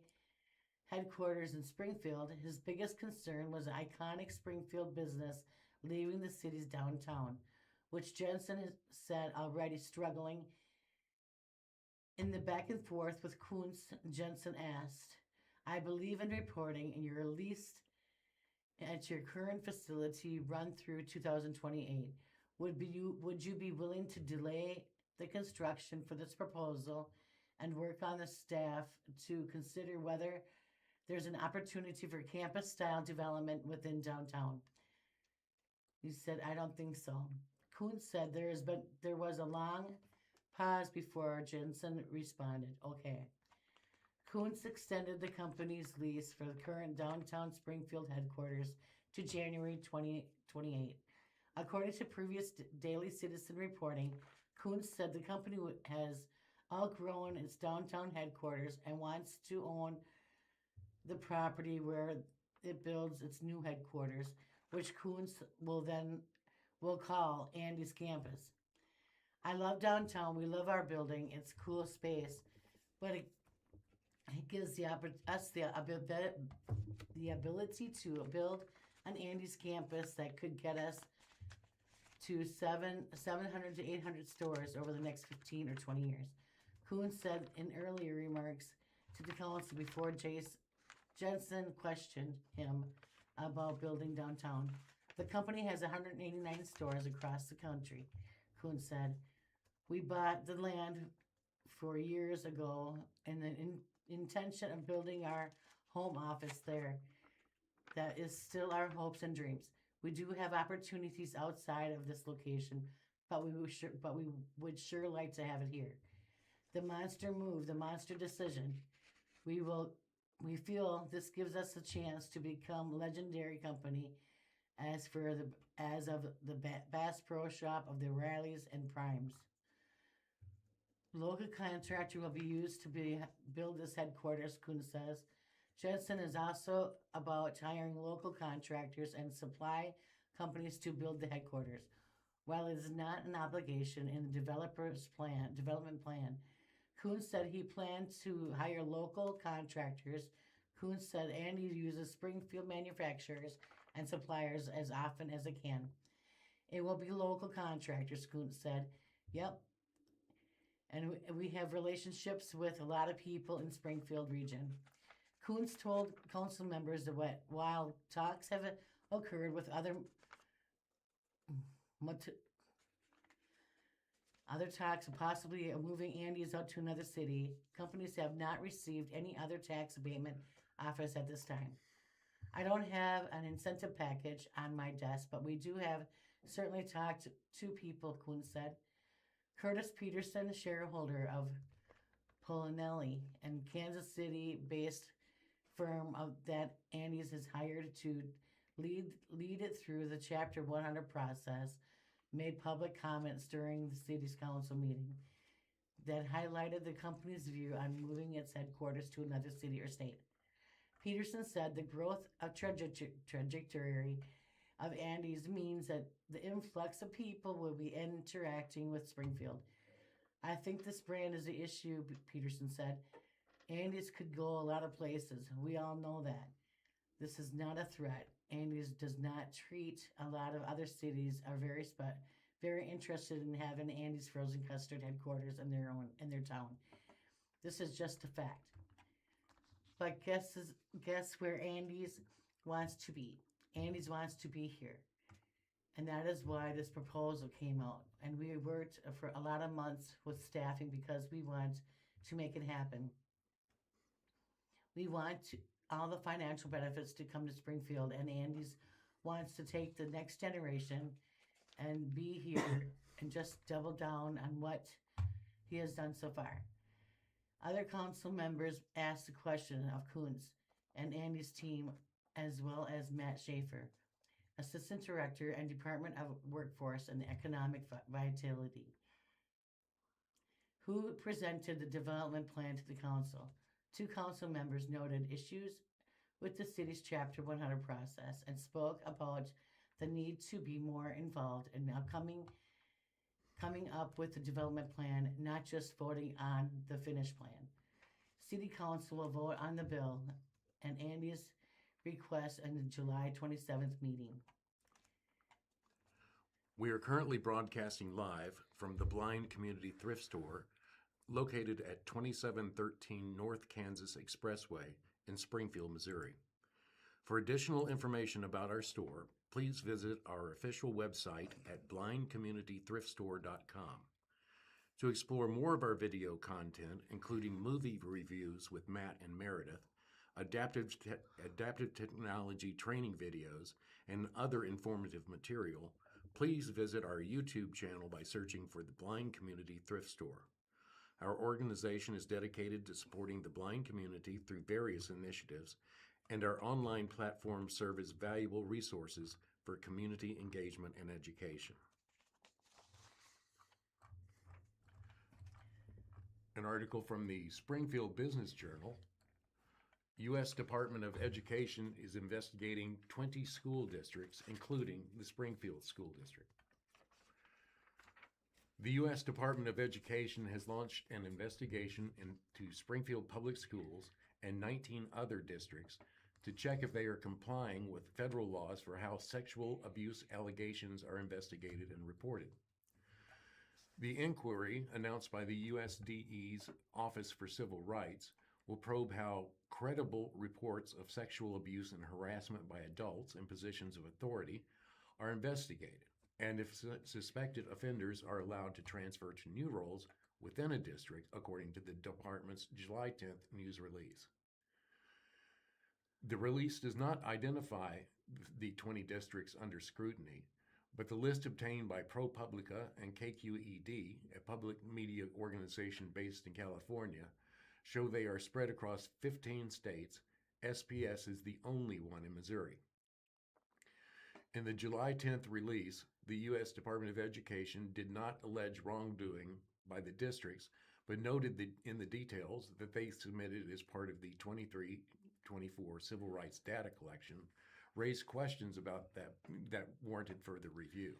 S4: headquarters in Springfield, his biggest concern was the iconic Springfield business leaving the city's downtown, which Jensen has said already struggling. In the back and forth with Kuntz, Jensen asked, I believe in reporting and you're leased at your current facility run through 2028. Would you be willing to delay the construction for this proposal and work on the staff to consider whether there's an opportunity for campus style development within downtown. He said, I don't think so. Kuhn said there was a long pause before Jensen responded. Okay. Kuntz extended the company's lease for the current downtown Springfield headquarters to January 2028. According to previous Daily Citizen reporting, Kuntz said the company has outgrown its downtown headquarters and wants to own the property where it builds its new headquarters, which Kuntz will call Andy's campus. I love downtown. We love our building. It's a cool space, but it gives us the ability to build an Andy's campus that could get us to 700 to 800 stores over the next 15 or 20 years. Kuhn said in earlier remarks to the council before Jensen questioned him about building downtown. The company has 189 stores across the country, Kuhn said. We bought the land 4 years ago in the intention of building our home office there. That is still our hopes and dreams. We do have opportunities outside of this location, but we would sure like to have it here. The monster move, the monster decision. We feel this gives us a chance to become legendary company as of the Bass Pro Shop of the Rileys and Primes. Local contractor will be used to build this headquarters, Kuhn says. Jensen is also about hiring local contractors and supply companies to build the headquarters. While it is not an obligation in the development plan, Kuhn said he planned to hire local contractors. Kuhn said Andy uses Springfield manufacturers and suppliers as often as it can. It will be local contractors, Kuhn said. Yep. And we have relationships with a lot of people in Springfield region. Kuntz told council members that while talks have occurred with other talks of possibly moving Andy's out to another city, companies have not received any other tax abatement offers at this time. I don't have an incentive package on my desk, but we do have certainly talked to people, Kuntz said. Curtis Peterson, shareholder of Polinelli and Kansas City-based firm that Andy's has hired to lead it through the Chapter 100 process, made public comments during the city's council meeting that highlighted the company's view on moving its headquarters to another city or state. Peterson said the growth of trajectory of Andy's means that the influx of people will be interacting with Springfield. I think this brand is the issue, Peterson said. Andy's could go a lot of places. We all know that. This is not a threat. Andy's does not treat a lot of other cities are very interested in having Andy's frozen custard headquarters in their town. This is just a fact. But guess where Andy's wants to be? Andy's wants to be here. And that is why this proposal came out. And we worked for a lot of months with staffing because we want to make it happen. We want all the financial benefits to come to Springfield, and Andy's wants to take the next generation and be here and just double down on what he has done so far. Other council members asked the question of Kuntz and Andy's team, as well as Matt Schaefer, Assistant Director and Department of Workforce and Economic Vitality, who presented the development plan to the council. Two council members noted issues with the city's Chapter 100 process and spoke about the need to be more involved in coming up with the development plan, not just voting on the finished plan. City Council will vote on the bill and Andy's request in the July 27th meeting.
S3: We are currently broadcasting live from the Blind Community Thrift Store located at 2713 North Kansas Expressway in Springfield, Missouri. For additional information about our store, please visit our official website at blindcommunitythriftstore.com. To explore more of our video content, including movie reviews with Matt and Meredith, adaptive technology training videos, and other informative material, please visit our YouTube channel by searching for the Blind Community Thrift Store. Our organization is dedicated to supporting the blind community through various initiatives, and our online platforms serve as valuable resources for community engagement and education. An article from the Springfield Business Journal. U.S. Department of Education is investigating 20 school districts, including the Springfield School District. The U.S. Department of Education has launched an investigation into Springfield Public Schools and 19 other districts to check if they are complying with federal laws for how sexual abuse allegations are investigated and reported. The inquiry, announced by the USDE's Office for Civil Rights, will probe how credible reports of sexual abuse and harassment by adults in positions of authority are investigated, and if suspected offenders are allowed to transfer to new roles within a district, according to the department's July 10th news release. The release does not identify the 20 districts under scrutiny, but the list obtained by ProPublica and KQED, a public media organization based in California, show they are spread across 15 states. SPS is the only one in Missouri. In the July 10th release, the U.S. Department of Education did not allege wrongdoing by the districts, but noted in the details that they submitted as part of the 23-24 civil rights data collection raised questions about that warranted further review.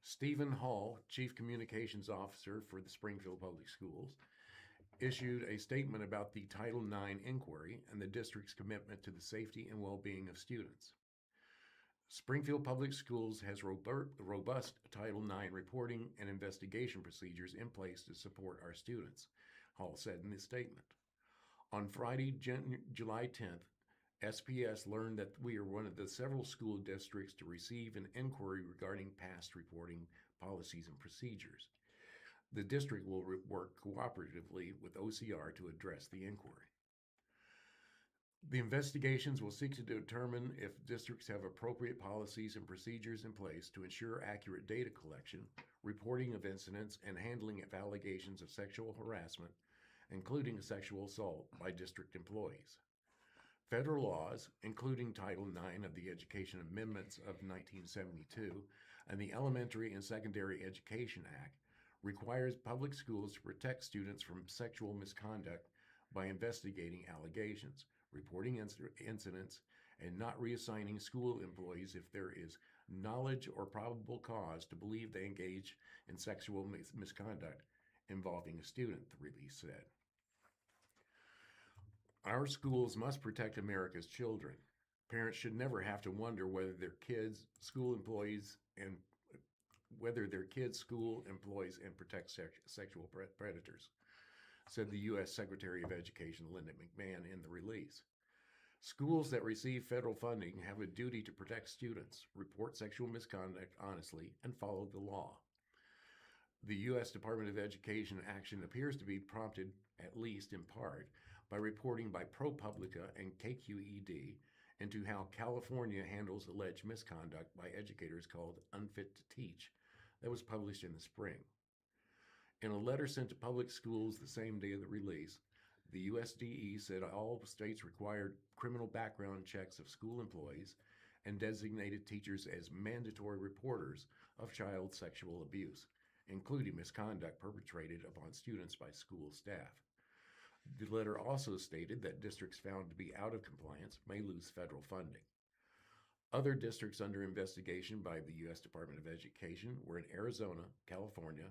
S3: Stephen Hall, Chief Communications Officer for the Springfield Public Schools, issued a statement about the Title IX inquiry and the district's commitment to the safety and well-being of students. Springfield Public Schools has robust Title IX reporting and investigation procedures in place to support our students, Hall said in his statement. On Friday, July 10th, SPS learned that we are one of the several school districts to receive an inquiry regarding past reporting policies and procedures. The district will work cooperatively with OCR to address the inquiry. The investigations will seek to determine if districts have appropriate policies and procedures in place to ensure accurate data collection, reporting of incidents, and handling of allegations of sexual harassment, including sexual assault by district employees. Federal laws, including Title IX of the Education Amendments of 1972 and the Elementary and Secondary Education Act, requires public schools to protect students from sexual misconduct by investigating allegations, reporting incidents, and not reassigning school employees if there is knowledge or probable cause to believe they engage in sexual misconduct involving a student, the release said. Our schools must protect America's children. Parents should never have to wonder whether their kids, school employees, and protect sexual predators, said the U.S. Secretary of Education Linda McMahon in the release. Schools that receive federal funding have a duty to protect students, report sexual misconduct honestly, and follow the law. The U.S. Department of Education action appears to be prompted, at least in part, by reporting by ProPublica and KQED into how California handles alleged misconduct by educators called Unfit to Teach that was published in the spring. In a letter sent to public schools the same day of the release, the USDE said all states required criminal background checks of school employees and designated teachers as mandatory reporters of child sexual abuse, including misconduct perpetrated upon students by school staff. The letter also stated that districts found to be out of compliance may lose federal funding. Other districts under investigation by the U.S. Department of Education were in Arizona, California,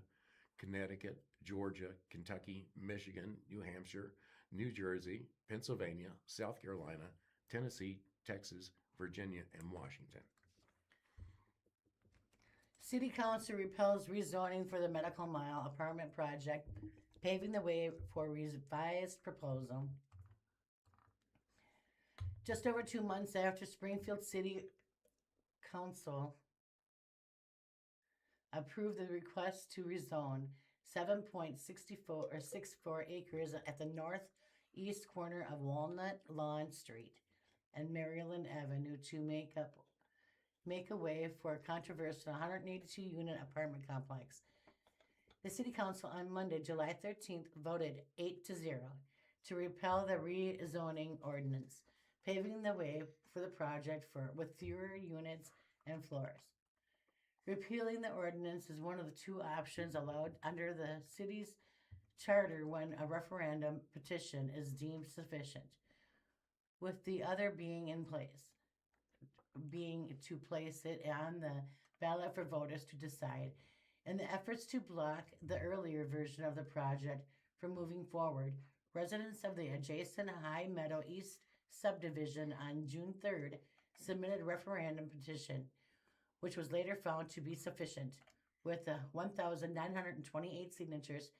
S3: Connecticut, Georgia, Kentucky, Michigan, New Hampshire, New Jersey, Pennsylvania, South Carolina, Tennessee, Texas, Virginia, and Washington.
S4: City Council repels rezoning for the Medical Mile apartment project, paving the way for revised proposal. Just over 2 months after Springfield City Council approved the request to rezone, 64 acres at the northeast corner of Walnut Lawn Street and Maryland Avenue to make a way for a controversial 182-unit apartment complex. The City Council on Monday, July 13th, voted 8-0 to repel the rezoning ordinance, paving the way for the project with fewer units and floors. Repealing the ordinance is one of the two options allowed under the city's charter when a referendum petition is deemed sufficient, with the other being to place it on the ballot for voters to decide. In the efforts to block the earlier version of the project from moving forward, residents of the adjacent High Meadow East subdivision on June 3rd submitted a referendum petition, which was later found to be sufficient, with 1,928 signatures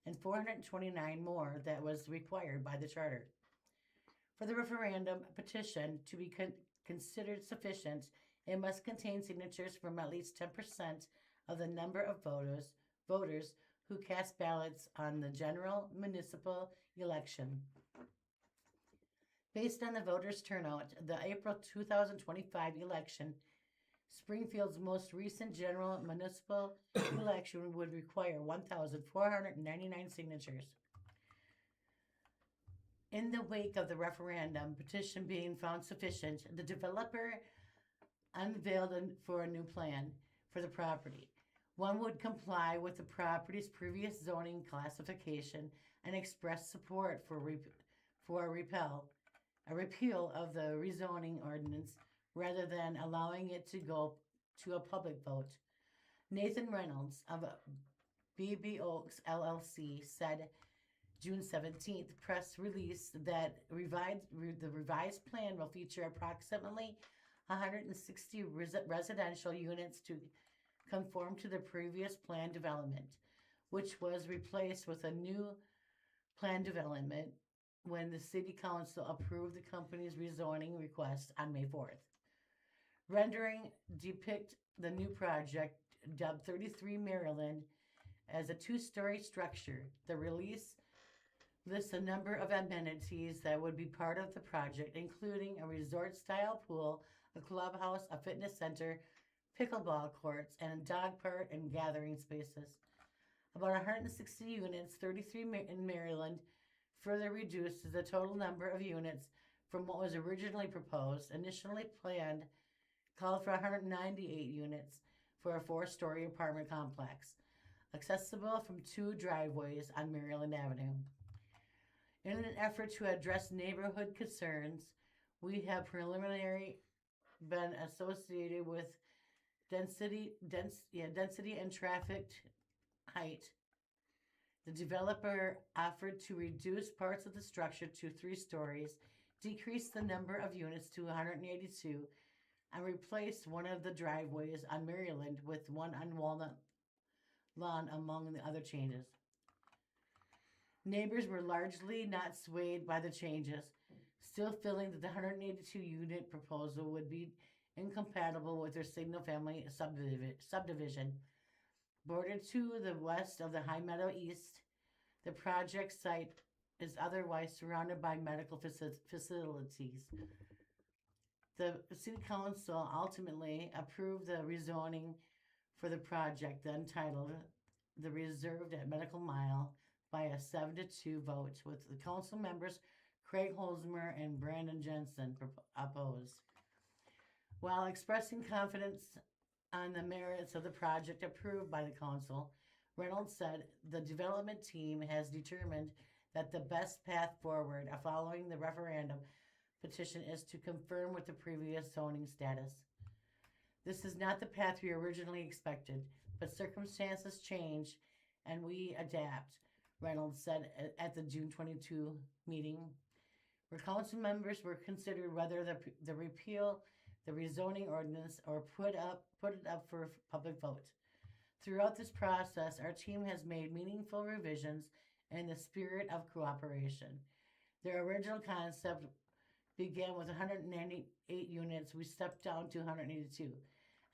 S4: and 429 more that was required by the charter. For the referendum petition to be considered sufficient, it must contain signatures from at least 10% of the number of voters who cast ballots on the general municipal election. Based on the voters' turnout, the April 2025 election, Springfield's most recent general municipal election, would require 1,499 signatures. In the wake of the referendum petition being found sufficient, the developer unveiled for a new plan for the property. One would comply with the property's previous zoning classification and express support for a repeal of the rezoning ordinance rather than allowing it to go to a public vote. Nathan Reynolds of BB Oaks LLC said June 17th press release that the revised plan will feature approximately 160 residential units to conform to the previous plan development, which was replaced with a new plan development when the City Council approved the company's rezoning request on May 4th. Rendering depict the new project, dubbed 33 Maryland, as a two-story structure. The release lists a number of amenities that would be part of the project, including a resort-style pool, a clubhouse, a fitness center, pickleball courts, and a dog park and gathering spaces. About 160 units, 33 in Maryland, further reduces the total number of units from what was originally proposed. Initially planned called for 198 units for a 4-story apartment complex, accessible from 2 driveways on Maryland Avenue. In an effort to address neighborhood concerns, we have preliminary been associated with density and traffic height. The developer offered to reduce parts of the structure to 3 stories, decrease the number of units to 182, and replace one of the driveways on Maryland with one on Walnut Lawn, among the other changes. Neighbors were largely not swayed by the changes, still feeling that the 182-unit proposal would be incompatible with their single-family subdivision. Bordered to the west of the High Meadow East, the project site is otherwise surrounded by medical facilities. The City Council ultimately approved the rezoning for the project, then titled the Reserved at Medical Mile, by a 7-2 vote, with the council members Craig Holzmer and Brandon Jensen opposed. While expressing confidence on the merits of the project approved by the council, Reynolds said the development team has determined that the best path forward following the referendum petition is to confirm with the previous zoning status. This is not the path we originally expected, but circumstances change and we adapt, Reynolds said at the June 22 meeting, where council members were considered whether the repeal the rezoning ordinance or put it up for public vote. Throughout this process, our team has made meaningful revisions in the spirit of cooperation. Their original concept began with 198 units. We stepped down to 182,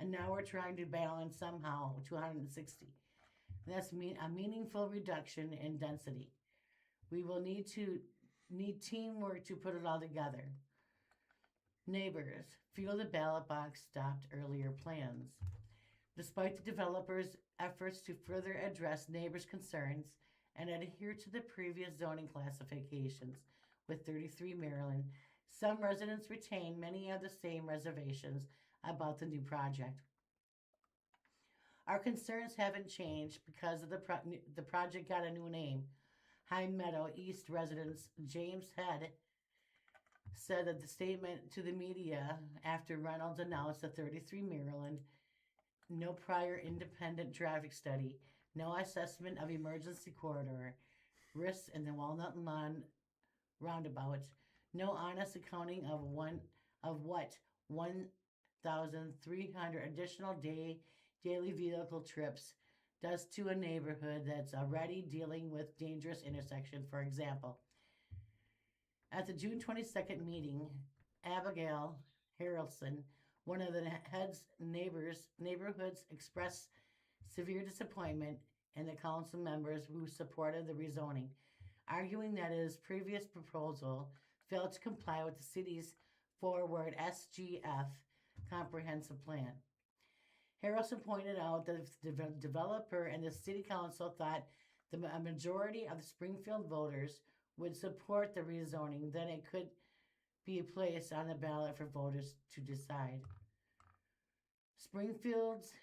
S4: and now we're trying to balance somehow to 160. And that's a meaningful reduction in density. We will need teamwork to put it all together. Neighbors, feel the ballot box stopped earlier plans. Despite the developers' efforts to further address neighbors' concerns and adhere to the previous zoning classifications with 33 Maryland, some residents retain many of the same reservations about the new project. Our concerns haven't changed because of the project got a new name. High Meadow East residents James Head said that the statement to the media after Reynolds announced the 33 Maryland, no prior independent traffic study, no assessment of emergency corridor, risks in the Walnut Lawn roundabout, no honest accounting of what 1,300 additional daily vehicle trips does to a neighborhood that's already dealing with dangerous intersection, for example. At the June 22nd meeting, Abigail Harrelson, one of the head's neighborhoods, expressed severe disappointment in the council members who supported the rezoning, arguing that his previous proposal failed to comply with the city's forward SGF comprehensive plan. Harrelson pointed out that if the developer and the city council thought a majority of the Springfield voters would support the rezoning, then it could be placed on the ballot for voters to decide. Springfieldians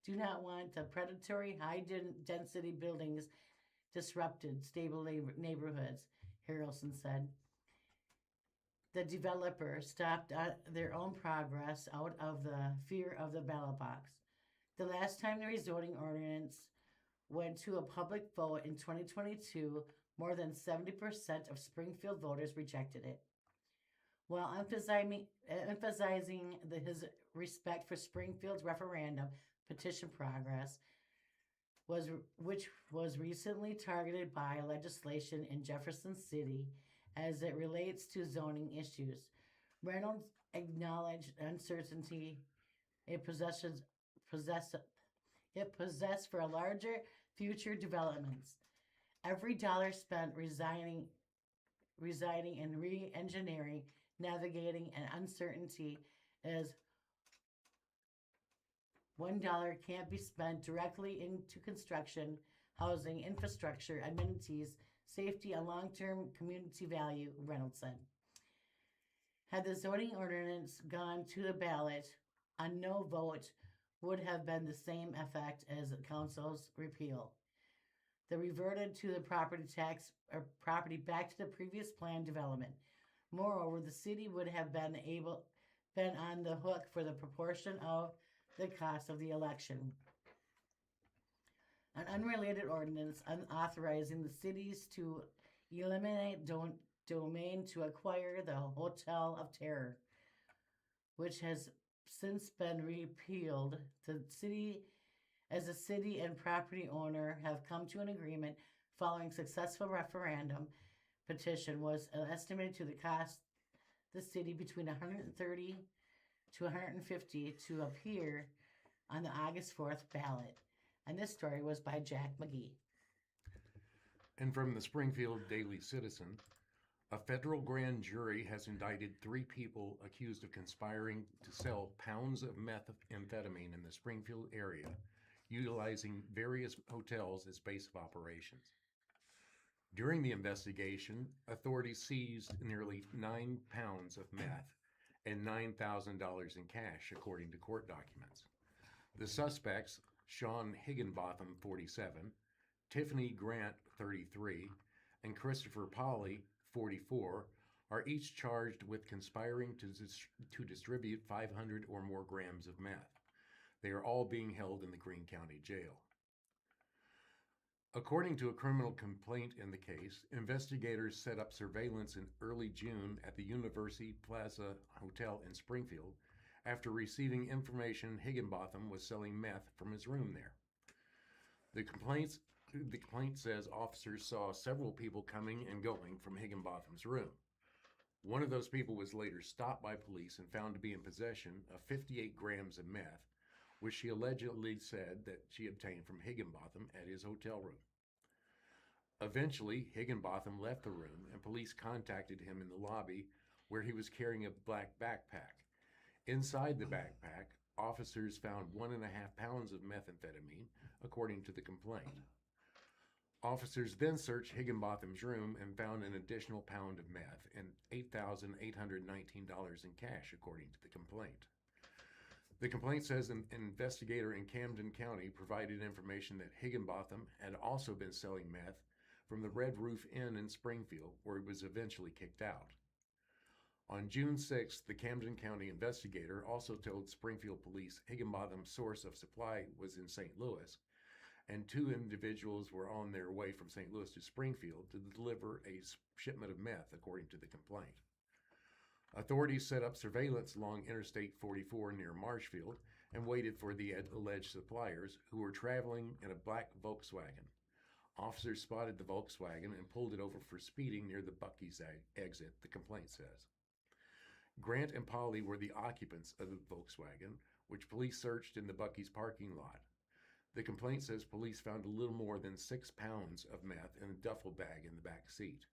S4: do not want the predatory high-density buildings disrupted stable neighborhoods, Harrelson said. The developer stopped their own progress out of the fear of the ballot box. The last time the rezoning ordinance went to a public vote in 2022, more than 70% of Springfield voters rejected it. While emphasizing his respect for Springfield's referendum petition progress, which was recently targeted by legislation in Jefferson City as it relates to zoning issues, Reynolds acknowledged uncertainty it possessed for larger future developments. Every dollar spent residing and re-engineering, navigating, and uncertainty is $1 can't be spent directly into construction, housing, infrastructure, amenities, safety, and long-term community value, Reynolds said. Had the zoning ordinance gone to the ballot, a no vote would have been the same effect as the council's repeal. They reverted to the property tax or property back to the previous planned development. Moreover, the city would have been on the hook for the proportion of the cost of the election. An unrelated ordinance authorizing the cities to eliminate domain to acquire the Hotel of Terror, which has since been repealed. The city and property owner have come to an agreement following successful referendum petition was estimated to the cost the city between $130 to $150 to appear on the August 4th ballot. And this story was by Jack McGee.
S3: And from the Springfield Daily Citizen, a federal grand jury has indicted 3 people accused of conspiring to sell pounds of methamphetamine in the Springfield area, utilizing various hotels as base of operations. During the investigation, authorities seized nearly 9 pounds of meth and $9,000 in cash, according to court documents. The suspects, Sean Higginbotham, 47, Tiffany Grant, 33, and Christopher Polly, 44, are each charged with conspiring to distribute 500 or more grams of meth. They are all being held in the Greene County Jail. According to a criminal complaint in the case, investigators set up surveillance in early June at the University Plaza Hotel in Springfield after receiving information Higginbotham was selling meth from his room there. The complaint says officers saw several people coming and going from Higginbotham's room. One of those people was later stopped by police and found to be in possession of 58 grams of meth, which she allegedly said that she obtained from Higginbotham at his hotel room. Eventually, Higginbotham left the room and police contacted him in the lobby where he was carrying a black backpack. Inside the backpack, officers found 1.5 pounds of methamphetamine, according to the complaint. Officers then searched Higginbotham's room and found an additional pound of meth and $8,819 in cash, according to the complaint. The complaint says an investigator in Camden County provided information that Higginbotham had also been selling meth from the Red Roof Inn in Springfield, where he was eventually kicked out. On June 6th, the Camden County investigator also told Springfield police Higginbotham's source of supply was in St. Louis, and 2 individuals were on their way from St. Louis to Springfield to deliver a shipment of meth, according to the complaint. Authorities set up surveillance along Interstate 44 near Marshfield and waited for the alleged suppliers, who were traveling in a black Volkswagen. Officers spotted the Volkswagen and pulled it over for speeding near the Buc-ee's exit, the complaint says. Grant and Polly were the occupants of the Volkswagen, which police searched in the Buc-ee's parking lot. The complaint says police found a little more than 6 pounds of meth in a duffel bag in the back seat.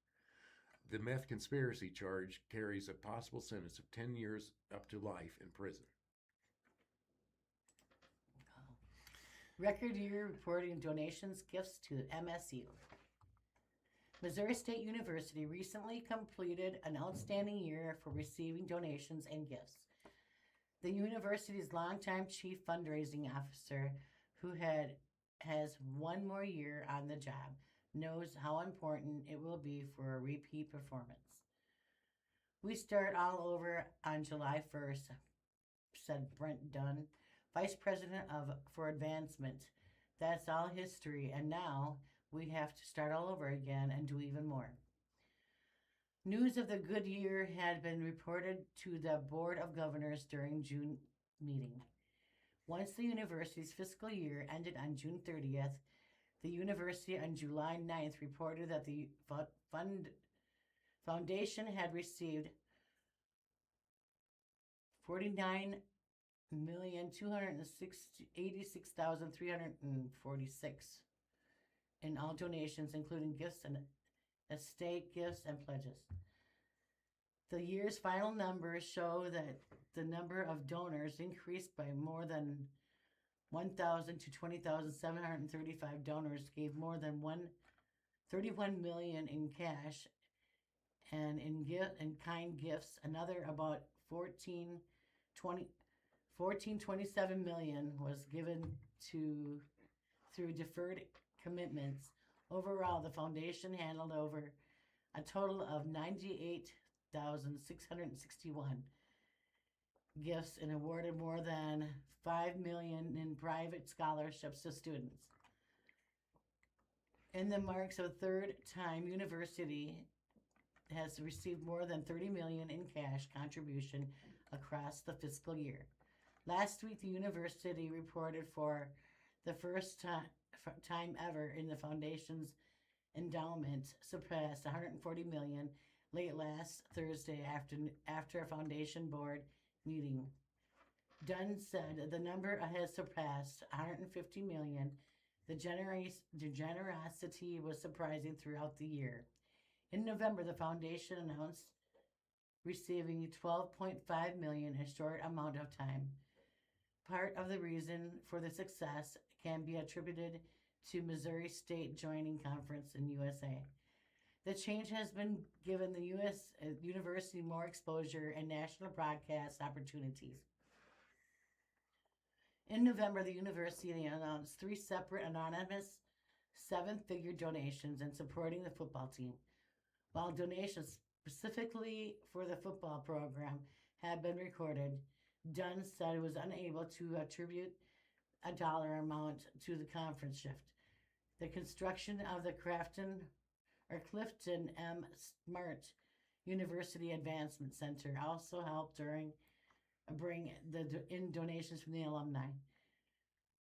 S3: The meth conspiracy charge carries a possible sentence of 10 years up to life in prison.
S4: Record year reporting donations, gifts to MSU. Missouri State University recently completed an outstanding year for receiving donations and gifts. The university's longtime chief fundraising officer, who has one more year on the job, knows how important it will be for a repeat performance. We start all over on July 1st, said Brent Dunn, Vice President for Advancement. That's all history, and now we have to start all over again and do even more. News of the good year had been reported to the Board of Governors during June meeting. Once the university's fiscal year ended on June 30th, the university on July 9th reported that the foundation had received $49,286,346 in all donations, including gifts and estate gifts and pledges. The year's final numbers show that the number of donors increased by more than 1,000 to 20,735 donors gave more than $31 million in cash and in kind gifts. Another about $14.27 million was given through deferred commitments. Overall, the foundation handled over a total of 98,661 gifts and awarded more than $5 million in private scholarships to students. In the marks of a third time, university has received more than $30 million in cash contribution across the fiscal year. Last week, the university reported for the first time ever in the foundation's endowment surpassed $140 million late last Thursday after a foundation board meeting. Dunn said the number has surpassed $150 million. The generosity was surprising throughout the year. In November, the foundation announced receiving $12.5 million in a short amount of time. Part of the reason for the success can be attributed to Missouri State joining conference in USA. The change has been given the U.S. University more exposure and national broadcast opportunities. In November, the university announced 3 separate anonymous 7-figure donations in supporting the football team. While donations specifically for the football program had been recorded, Dunn said it was unable to attribute a dollar amount to the conference shift. The construction of the Clifton M. Smart University Advancement Center also helped bring in donations from the alumni.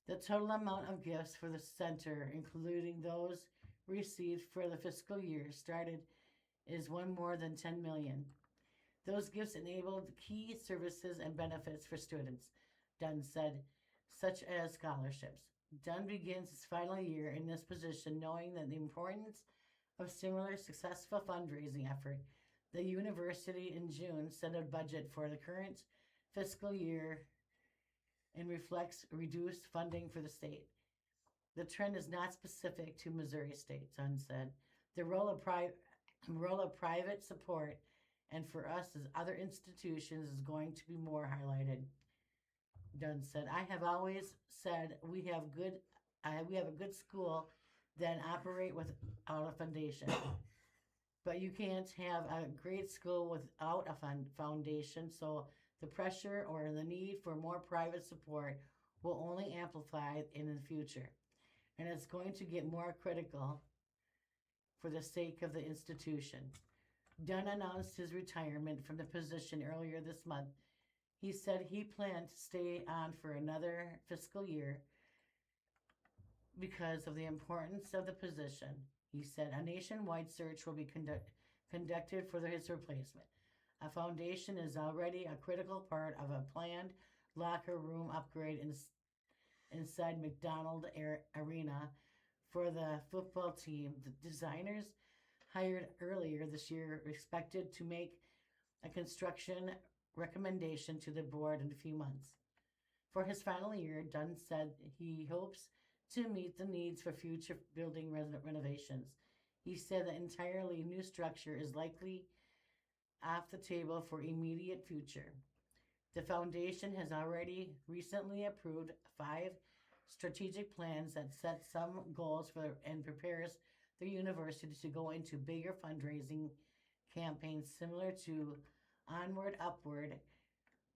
S4: The total amount of gifts for the center, including those received for the fiscal year started, is one more than $10 million. Those gifts enabled key services and benefits for students, Dunn said. such as scholarships. Dunn begins his final year in this position knowing that the importance of similar successful fundraising effort. The university in June set a budget for the current fiscal year and reflects reduced funding for the state. The trend is not specific to Missouri State, Dunn said. The role of private support and for us as other institutions is going to be more highlighted. Dunn said, I have always said we have a good school that operate without a foundation. But you can't have a great school without a foundation, so the pressure or the need for more private support will only amplify in the future. And it's going to get more critical for the sake of the institution. Dunn announced his retirement from the position earlier this month. He said he planned to stay on for another fiscal year because of the importance of the position. He said a nationwide search will be conducted for his replacement. A foundation is already a critical part of a planned locker room upgrade inside McDonald Arena for the football team. The designers hired earlier this year are expected to make a construction recommendation to the board in a few months. For his final year, Dunn said he hopes to meet the needs for future building renovations. He said the entirely new structure is likely off the table for immediate future. The foundation has already recently approved 5 strategic plans that set some goals for and prepares the university to go into bigger fundraising campaigns similar to Onward Upward,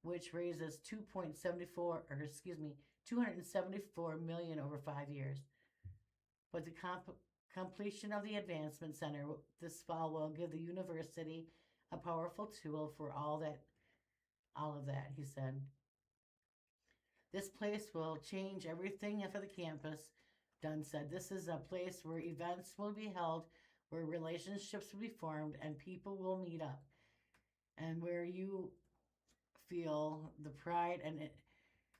S4: which raises 274 million over 5 years. But the completion of the Advancement Center this fall will give the university a powerful tool for all of that, he said. This place will change everything for the campus, Dunn said. This is a place where events will be held, where relationships will be formed, and people will meet up, and where you feel the pride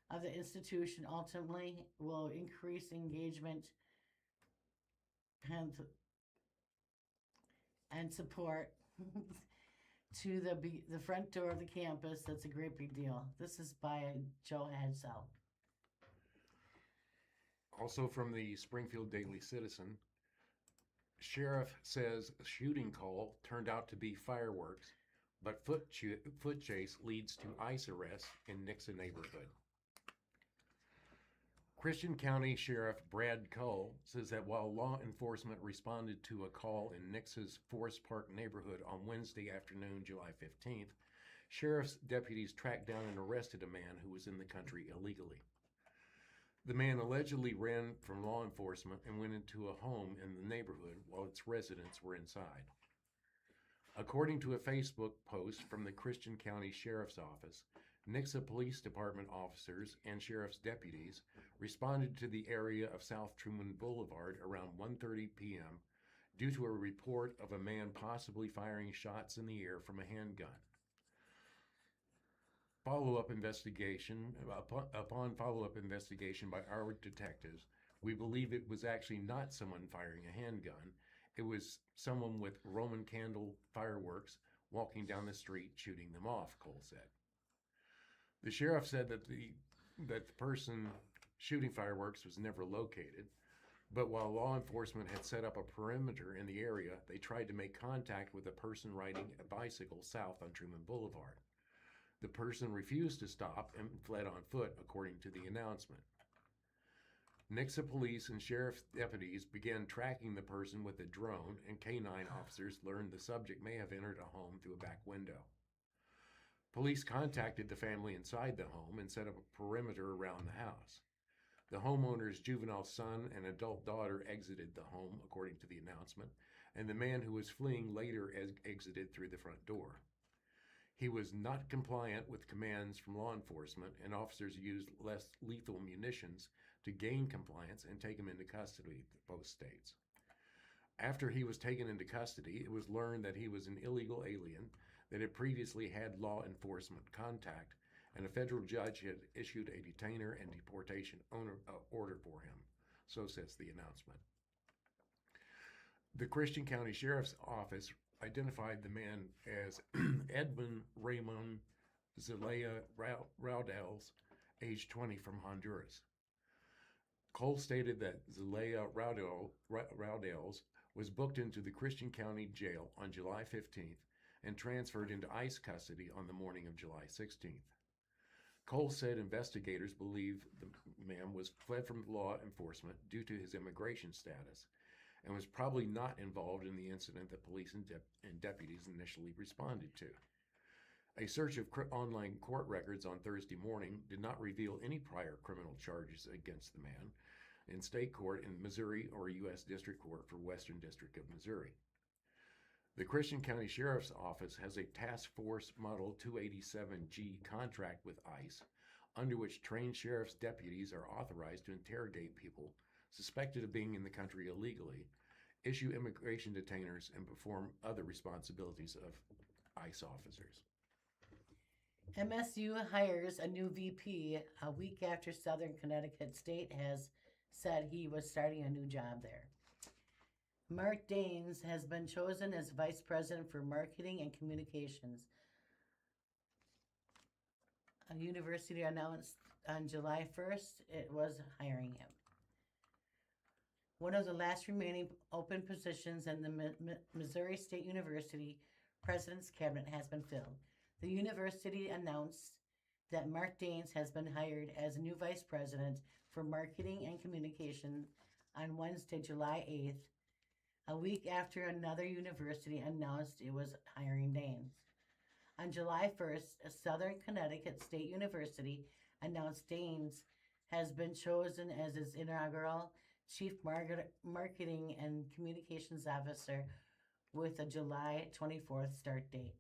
S4: of the institution ultimately will increase engagement and support to the front door of the campus. That's a great big deal. This is by Joe Hadsell.
S3: Also from the Springfield Daily Citizen, sheriff says a shooting call turned out to be fireworks, but foot chase leads to ICE arrest in Nixa neighborhood. Christian County Sheriff Brad Cull says that while law enforcement responded to a call in Nixa's Forest Park neighborhood on Wednesday afternoon, July 15th, sheriff's deputies tracked down and arrested a man who was in the country illegally. The man allegedly ran from law enforcement and went into a home in the neighborhood while its residents were inside. According to a Facebook post from the Christian County Sheriff's Office, Nixa Police Department officers and sheriff's deputies responded to the area of South Truman Boulevard around 1:30 p.m. due to a report of a man possibly firing shots in the air from a handgun. Upon follow-up investigation by our detectives, we believe it was actually not someone firing a handgun. It was someone with Roman candle fireworks walking down the street shooting them off, Cole said. The sheriff said that the person shooting fireworks was never located, but while law enforcement had set up a perimeter in the area, they tried to make contact with a person riding a bicycle south on Truman Boulevard. The person refused to stop and fled on foot, according to the announcement. Nixa police and sheriff's deputies began tracking the person with a drone, and canine officers learned the subject may have entered a home through a back window. Police contacted the family inside the home and set up a perimeter around the house. The homeowner's juvenile son and adult daughter exited the home, according to the announcement, and the man who was fleeing later exited through the front door. He was not compliant with commands from law enforcement, and officers used less lethal munitions to gain compliance and take him into custody, both states. After he was taken into custody, it was learned that he was an illegal alien that had previously had law enforcement contact and a federal judge had issued a detainer and deportation order for him. So says the announcement. The Christian County Sheriff's Office identified the man as Edwin Raymond Zelaya Raudels, age 20, from Honduras. Cole stated that Zelaya Raudels was booked into the Christian County Jail on July 15th and transferred into ICE custody on the morning of July 16th. Cole said investigators believe the man was fled from law enforcement due to his immigration status and was probably not involved in the incident that police and deputies initially responded to. A search of online court records on Thursday morning did not reveal any prior criminal charges against the man in state court in Missouri or U.S. District Court for Western District of Missouri. The Christian County Sheriff's Office has a Task Force Model 287G contract with ICE, under which trained sheriff's deputies are authorized to interrogate people suspected of being in the country illegally, issue immigration detainers, and perform other responsibilities of ICE officers.
S4: MSU hires a new VP a week after Southern Connecticut State has said he was starting a new job there. Mark Daines has been chosen as Vice President for Marketing and Communications. A university announced on July 1st it was hiring him. One of the last remaining open positions in the Missouri State University President's Cabinet has been filled. The university announced that Mark Daines has been hired as new Vice President for Marketing and Communication on Wednesday, July 8th, a week after another university announced it was hiring Daines. On July 1st, Southern Connecticut State University announced Daines has been chosen as its inaugural Chief Marketing and Communications Officer with a July 24th start date.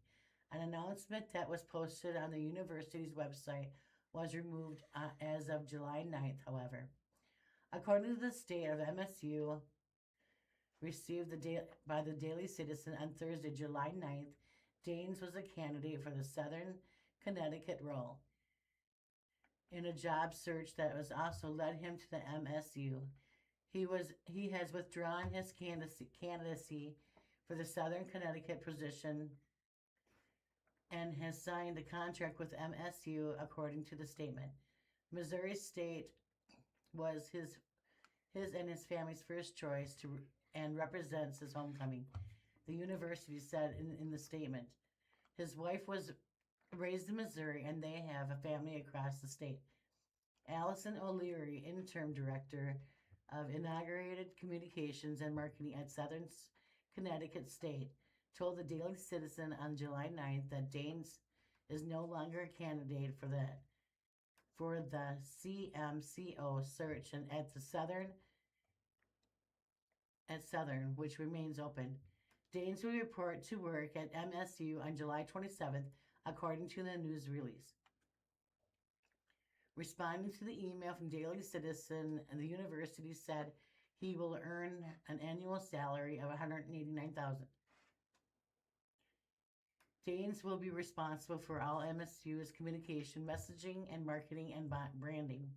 S4: An announcement that was posted on the university's website was removed as of July 9th, however. According to the state of MSU, received by the Daily Citizen on Thursday, July 9th, Daines was a candidate for the Southern Connecticut role in a job search that was also led him to the MSU. He has withdrawn his candidacy for the Southern Connecticut position and has signed a contract with MSU, according to the statement. Missouri State was his and his family's first choice and represents his homecoming, the university said in the statement. His wife was raised in Missouri, and they have a family across the state. Allison O'Leary, interim director of Inaugurated Communications and Marketing at Southern Connecticut State, told the Daily Citizen on July 9th that Daines is no longer a candidate for the CMCO search and at Southern, which remains open. Daines will report to work at MSU on July 27th, according to the news release. Responding to the email from Daily Citizen, the university said he will earn an annual salary of $189,000. Daines will be responsible for all MSU's communication, messaging, and marketing and branding.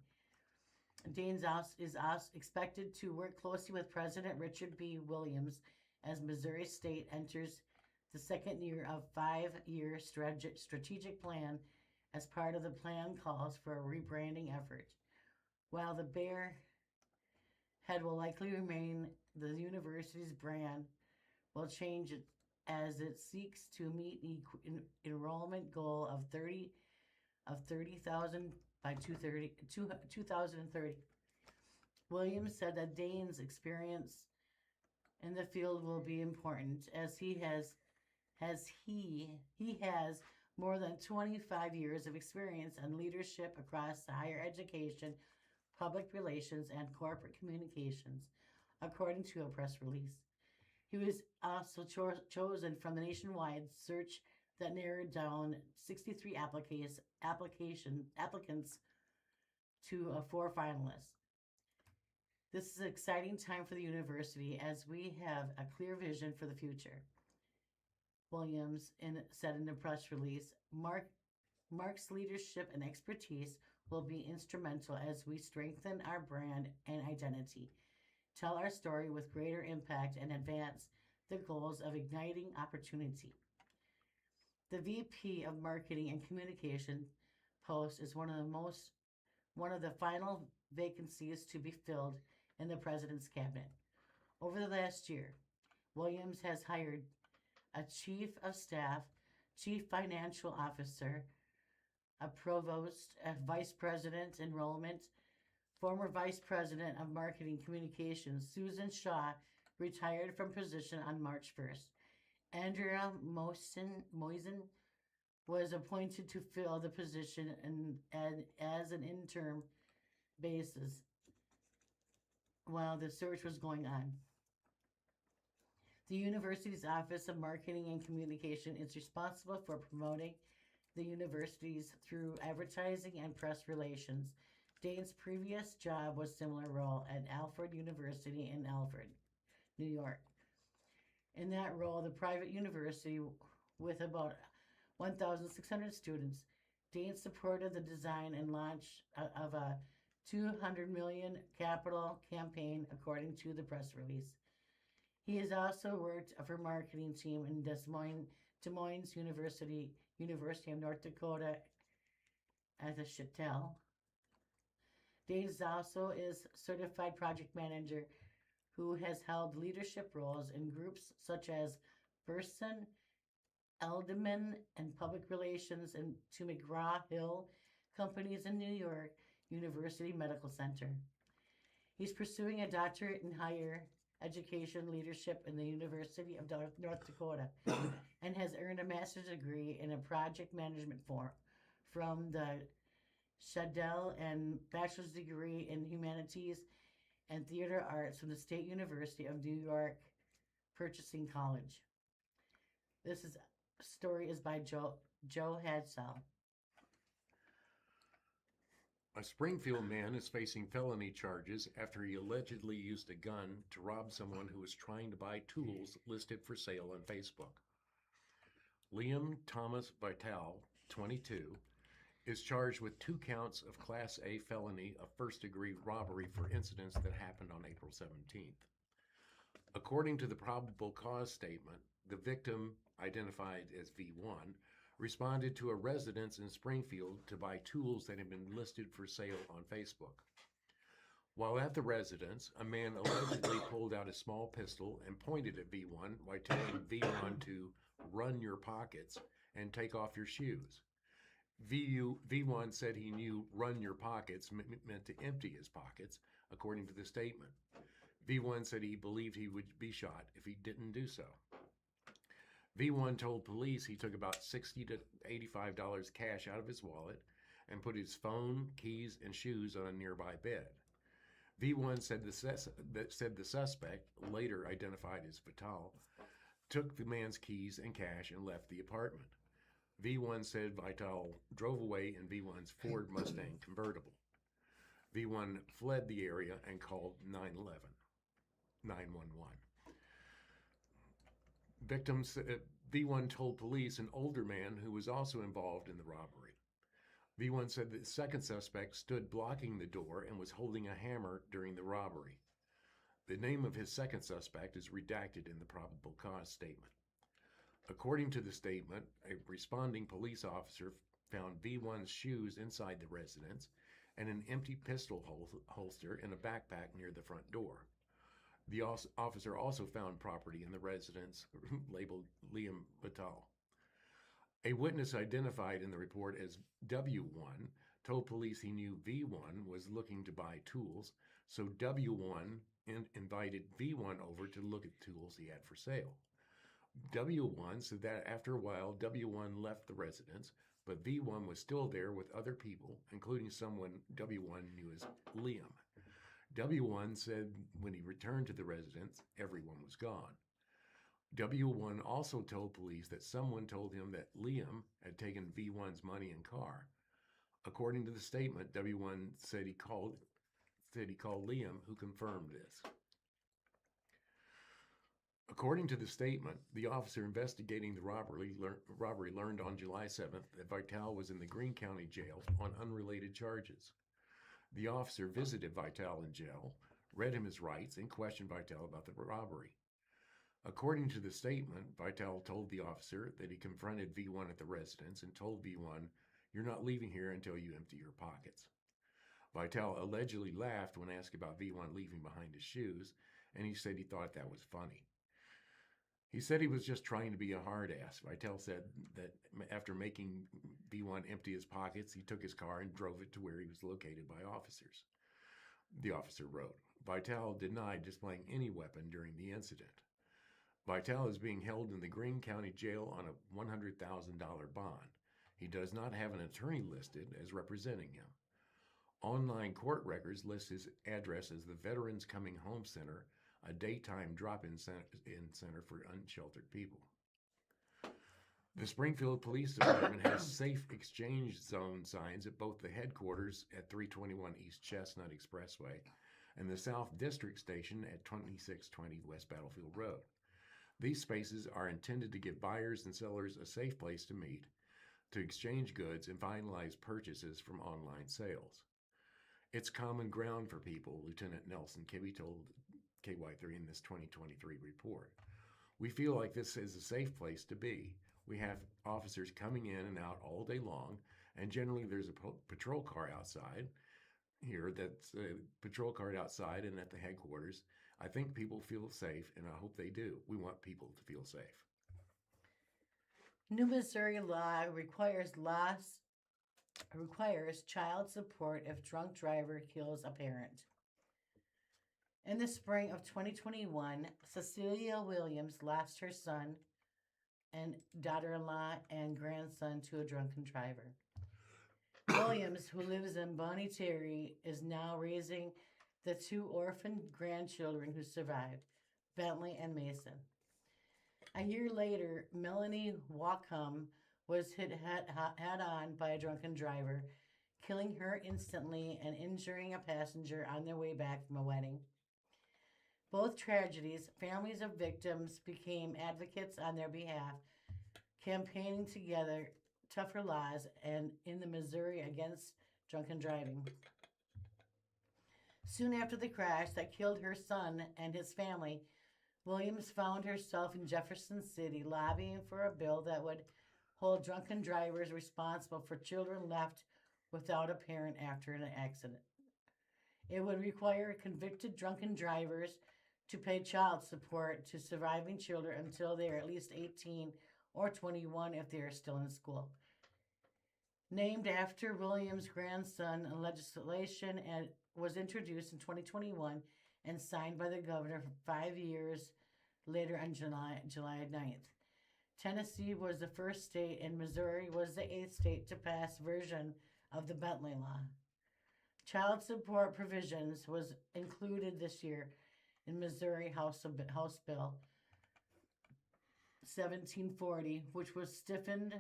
S4: Daines is also expected to work closely with President Richard B. Williams as Missouri State enters the second year of a 5-year strategic plan. As part of the plan calls for a rebranding effort. While the Bear Head will likely remain, the university's brand will change it as it seeks to meet enrollment goal of 30,000 by 2030. Williams said that Daines' experience in the field will be important as he has more than 25 years of experience in leadership across higher education, public relations, and corporate communications, according to a press release. He was also chosen from the nationwide search that narrowed down 63 applicants to 4 finalists. This is an exciting time for the university as we have a clear vision for the future. Williams said in the press release, Mark's leadership and expertise will be instrumental as we strengthen our brand and identity, tell our story with greater impact, and advance the goals of igniting opportunity. The VP of Marketing and Communication post is one of the final vacancies to be filled in the president's cabinet. Over the last year, Williams has hired a chief of staff, chief financial officer, a provost, a vice president enrollment, former vice president of marketing communications, Susan Shaw, retired from position on March 1st. Andrea Moisen was appointed to fill the position and as an interim basis while the search was going on. The university's Office of Marketing and Communication is responsible for promoting the universities through advertising and press relations. Dane's previous job was similar role at Alfred University in Alfred, New York. In that role, the private university with about 1,600 students, Dane supported the design and launch of a $200 million capital campaign, according to the press release. He has also worked for marketing team in Des Moines University of North Dakota as a Chattel. Dane also is certified project manager who has held leadership roles in groups such as Burson, Elderman, and Public Relations and to McGraw-Hill Companies in New York University Medical Center. He's pursuing a doctorate in higher education leadership in the University of North Dakota and has earned a master's degree in a project management from the Chattel and bachelor's degree in humanities and theater arts from the State University of New York Purchasing College. This story is by Joe Hadsell.
S3: A Springfield man is facing felony charges after he allegedly used a gun to rob someone who was trying to buy tools listed for sale on Facebook. Liam Thomas Vital, 22, is charged with 2 counts of Class A felony of first-degree robbery for incidents that happened on April 17th. According to the probable cause statement, the victim, identified as V1, responded to a residence in Springfield to buy tools that had been listed for sale on Facebook. While at the residence, a man allegedly pulled out a small pistol and pointed at V1 while telling V1 to run your pockets and take off your shoes. V1 said he knew run your pockets meant to empty his pockets, according to the statement. V1 said he believed he would be shot if he didn't do so. V1 told police he took about $60 to $85 cash out of his wallet and put his phone, keys, and shoes on a nearby bed. V1 said the suspect, later identified as Vital, took the man's keys and cash and left the apartment. V1 said Vital drove away in V1's Ford Mustang convertible. V1 fled the area and called 911. Victims, V1 told police an older man who was also involved in the robbery. V1 said the second suspect stood blocking the door and was holding a hammer during the robbery. The name of his second suspect is redacted in the probable cause statement. According to the statement, a responding police officer found V1's shoes inside the residence and an empty pistol holster in a backpack near the front door. The officer also found property in the residence labeled Liam Vital. A witness identified in the report as W1 told police he knew V1 was looking to buy tools, so W1 invited V1 over to look at the tools he had for sale. W1 said that after a while, W1 left the residence, but V1 was still there with other people, including someone W1 knew as Liam. W1 said when he returned to the residence, everyone was gone. W1 also told police that someone told him that Liam had taken V1's money and car. According to the statement, W1 said he called Liam, who confirmed this. According to the statement, the officer investigating the robbery learned on July 7th that Vitale was in the Greene County Jail on unrelated charges. The officer visited Vitale in jail, read him his rights, and questioned Vitale about the robbery. According to the statement, Vitale told the officer that he confronted V1 at the residence and told V1, "You're not leaving here until you empty your pockets." Vitale allegedly laughed when asked about V1 leaving behind his shoes, and he said he thought that was funny. He said he was just trying to be a hard ass. Vitale said that after making V1 empty his pockets, he took his car and drove it to where he was located by officers. The officer wrote, Vitale denied displaying any weapon during the incident. Vitale is being held in the Greene County Jail on a $100,000 bond. He does not have an attorney listed as representing him. Online court records list his address as the Veterans Coming Home Center, a daytime drop-in center for unsheltered people. The Springfield Police Department has safe exchange zone signs at both the headquarters at 321 East Chestnut Expressway and the South District Station at 2620 West Battlefield Road. These spaces are intended to give buyers and sellers a safe place to meet, to exchange goods and finalize purchases from online sales. It's common ground for people, Lieutenant Nelson Kibbe told KY3 in this 2023 report. We feel like this is a safe place to be. We have officers coming in and out all day long, and generally there's a patrol car outside here that's a patrol car outside and at the headquarters. I think people feel safe, and I hope they do. We want people to feel safe.
S4: New Missouri law requires child support if drunk driver kills a parent. In the spring of 2021, Cecilia Williams lost her son and daughter-in-law and grandson to a drunken driver. Williams, who lives in Bonnie Terry, is now raising the two orphaned grandchildren who survived, Bentley and Mason. A year later, Melanie Wacom was hit head-on by a drunken driver, killing her instantly and injuring a passenger on their way back from a wedding. Both tragedies, families of victims became advocates on their behalf, campaigning together tougher laws and in the Missouri against drunken driving. Soon after the crash that killed her son and his family, Williams found herself in Jefferson City lobbying for a bill that would hold drunken drivers responsible for children left without a parent after an accident. It would require convicted drunken drivers to pay child support to surviving children until they are at least 18 or 21 if they are still in school. Named after Williams' grandson, legislation was introduced in 2021 and signed by the governor 5 years later on July 9th. Tennessee was the first state and Missouri was the 8th state to pass version of the Bentley Law. Child support provisions was included this year in Missouri House Bill 1740, which was stiffened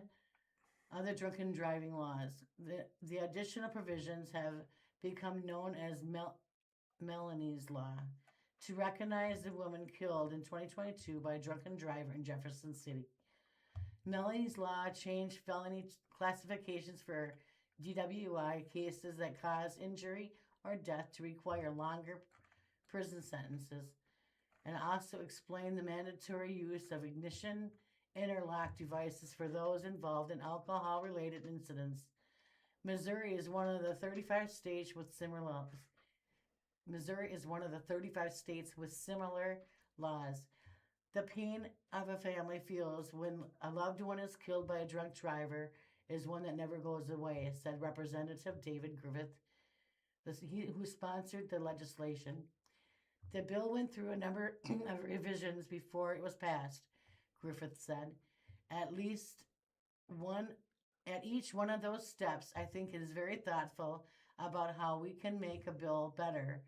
S4: other drunken driving laws. The additional provisions have become known as Melanie's Law to recognize the woman killed in 2022 by a drunken driver in Jefferson City. Melanie's Law changed felony classifications for DWI cases that cause injury or death to require longer prison sentences, and also explained the mandatory use of ignition interlock devices for those involved in alcohol-related incidents. Missouri is one of the 35 states with similar laws. The pain of a family feels when a loved one is killed by a drunk driver is one that never goes away, said Representative David Griffith, who sponsored the legislation. The bill went through a number of revisions before it was passed, Griffith said. At each one of those steps, I think it is very thoughtful about how we can make a bill better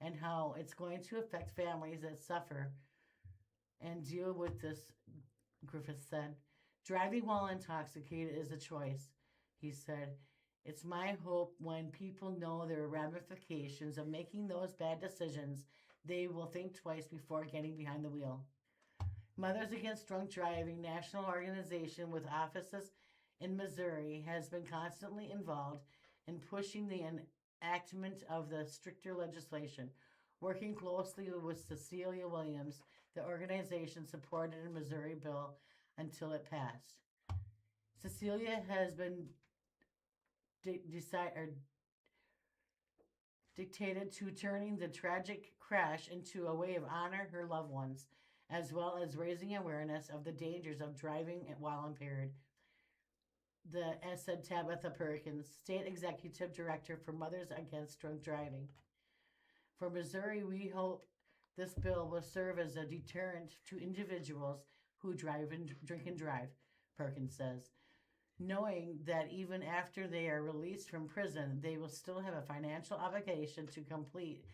S4: and how it's going to affect families that suffer and deal with this, Griffith said. Driving while intoxicated is a choice, he said. It's my hope when people know there are ramifications of making those bad decisions, they will think twice before getting behind the wheel. Mothers Against Drunk Driving national organization with offices in Missouri has been constantly involved in pushing the enactment of the stricter legislation. Working closely with Cecilia Williams, the organization supported a Missouri bill until it passed. Cecilia has been dictated to turning the tragic crash into a way of honor her loved ones, as well as raising awareness of the dangers of driving while impaired. Said Tabitha Perkins, State Executive Director for Mothers Against Drunk Driving. For Missouri, we hope this bill will serve as a deterrent to individuals who drink and drive, Perkins says, knowing that even after they are released from prison, they will still have a financial obligation to complete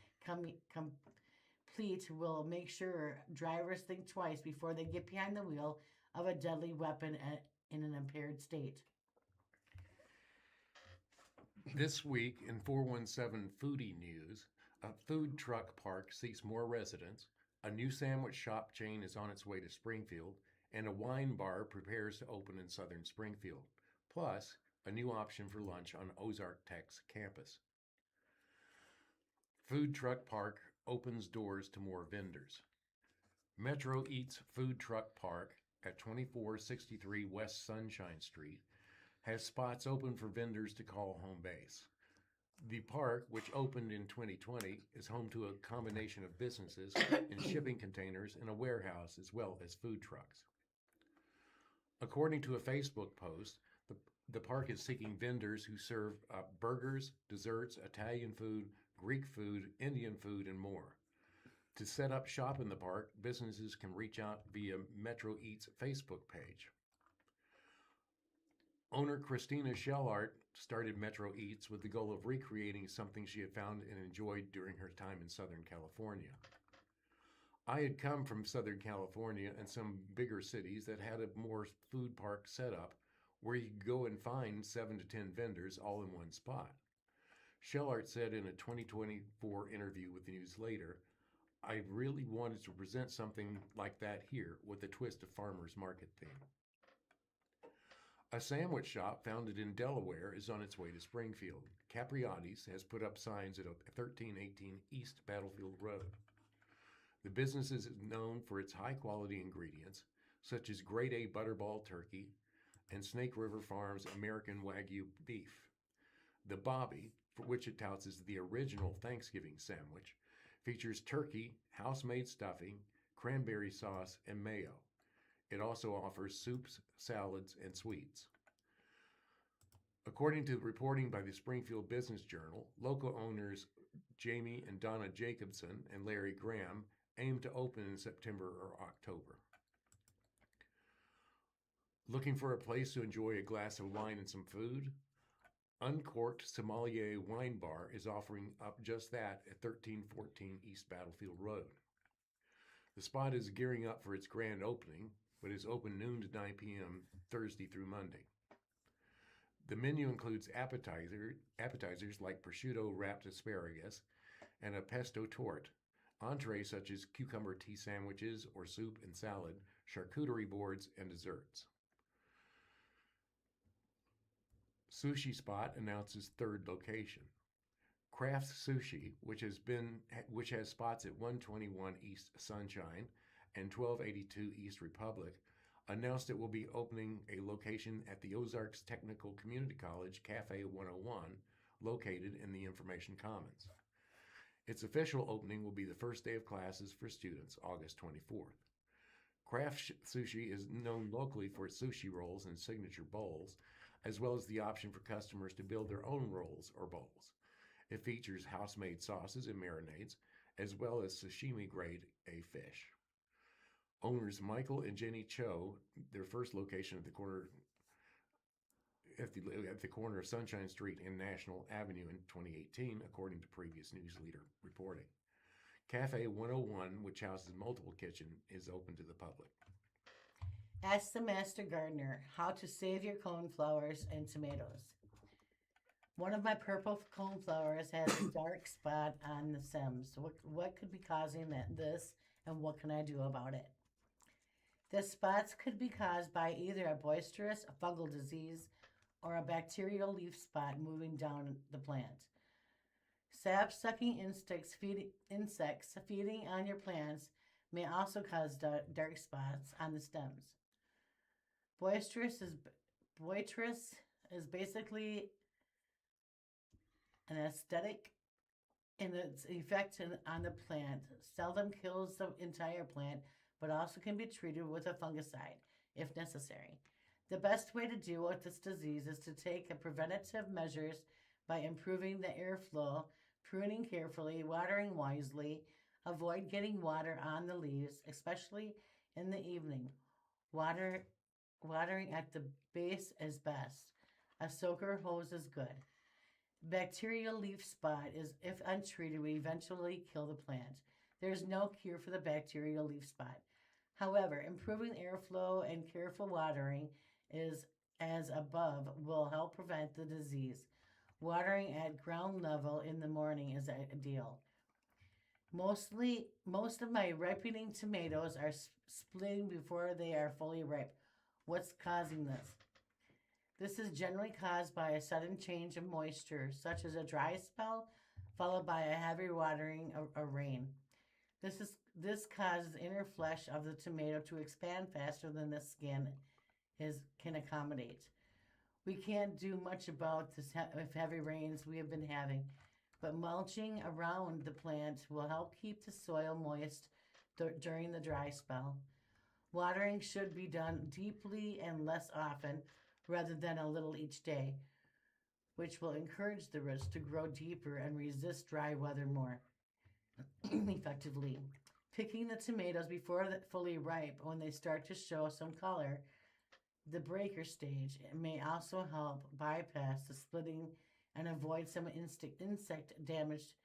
S4: will make sure drivers think twice before they get behind the wheel of a deadly weapon in an impaired state.
S3: This week in 417 Foodie News, a food truck park seeks more residents, a new sandwich shop chain is on its way to Springfield, and a wine bar prepares to open in southern Springfield. Plus, a new option for lunch on Ozark Tech's campus. Food Truck Park opens doors to more vendors. Metro Eats Food Truck Park at 2463 West Sunshine Street has spots open for vendors to call home base. The park, which opened in 2020, is home to a combination of businesses in shipping containers and a warehouse, as well as food trucks. According to a Facebook post, the park is seeking vendors who serve burgers, desserts, Italian food, Greek food, Indian food, and more. To set up shop in the park, businesses can reach out via Metro Eats Facebook page. Owner Christina Shellart started Metro Eats with the goal of recreating something she had found and enjoyed during her time in Southern California. I had come from Southern California and some bigger cities that had a more food park setup where you could go and find 7 to 10 vendors all in one spot. Shellart said in a 2024 interview with the News Later, I really wanted to present something like that here with a twist of farmer's market theme. A sandwich shop founded in Delaware is on its way to Springfield. Capriati's has put up signs at 1318 East Battlefield Road. The business is known for its high-quality ingredients, such as grade A Butterball turkey and Snake River Farms American Wagyu beef. The Bobby, for which it touts as the original Thanksgiving sandwich, features turkey, house-made stuffing, cranberry sauce, and mayo. It also offers soups, salads, and sweets. According to reporting by the Springfield Business Journal, local owners Jamie and Donna Jacobson and Larry Graham aim to open in September or October. Looking for a place to enjoy a glass of wine and some food? Uncorked Sommelier Wine Bar is offering up just that at 1314 East Battlefield Road. The spot is gearing up for its grand opening, but is open noon to 9 p.m. Thursday through Monday. The menu includes appetizers like prosciutto wrapped asparagus and a pesto torte, entrees such as cucumber tea sandwiches or soup and salad, charcuterie boards, and desserts. Sushi Spot announces third location. Kraft Sushi, which has spots at 121 East Sunshine and 1282 East Republic, announced it will be opening a location at the Ozarks Technical Community College Cafe 101, located in the Information Commons. Its official opening will be the first day of classes for students, August 24th. Kraft Sushi is known locally for its sushi rolls and signature bowls, as well as the option for customers to build their own rolls or bowls. It features house-made sauces and marinades, as well as sashimi-grade A fish. Owners Michael and Jenny Cho, their first location at the corner of Sunshine Street and National Avenue in 2018, according to previous news leader reporting. Cafe 101, which houses multiple kitchens, is open to the public.
S4: Ask the Master Gardener how to save your coneflowers and tomatoes. One of my purple coneflowers has a dark spot on the stems. What could be causing this, and what can I do about it? The spots could be caused by either a boisterous fungal disease or a bacterial leaf spot moving down the plant. Sap sucking insects feeding on your plants may also cause dark spots on the stems. Boisterous is boisterous is basically an aesthetic in its effect on the plant. Seldom kills the entire plant, but also can be treated with a fungicide if necessary. The best way to deal with this disease is to take preventative measures by improving the airflow, pruning carefully, watering wisely, avoid getting water on the leaves, especially in the evening. Watering at the base is best. A soaker hose is good. Bacterial leaf spot is, if untreated, will eventually kill the plant. There is no cure for the bacterial leaf spot. However, improving airflow and careful watering is as above will help prevent the disease. Watering at ground level in the morning is ideal. Most of my ripening tomatoes are splitting before they are fully ripe. What's causing this? This is generally caused by a sudden change of moisture, such as a dry spell followed by a heavy watering or rain. This causes inner flesh of the tomato to expand faster than the skin can accommodate. We can't do much about this if heavy rains we have been having, but mulching around the plant will help keep the soil moist during the dry spell. Watering should be done deeply and less often rather than a little each day, which will encourage the roots to grow deeper and resist dry weather more effectively. Picking the tomatoes before they're fully ripe, when they start to show some color, the breaker stage, may also help bypass the splitting and avoid some insect damage.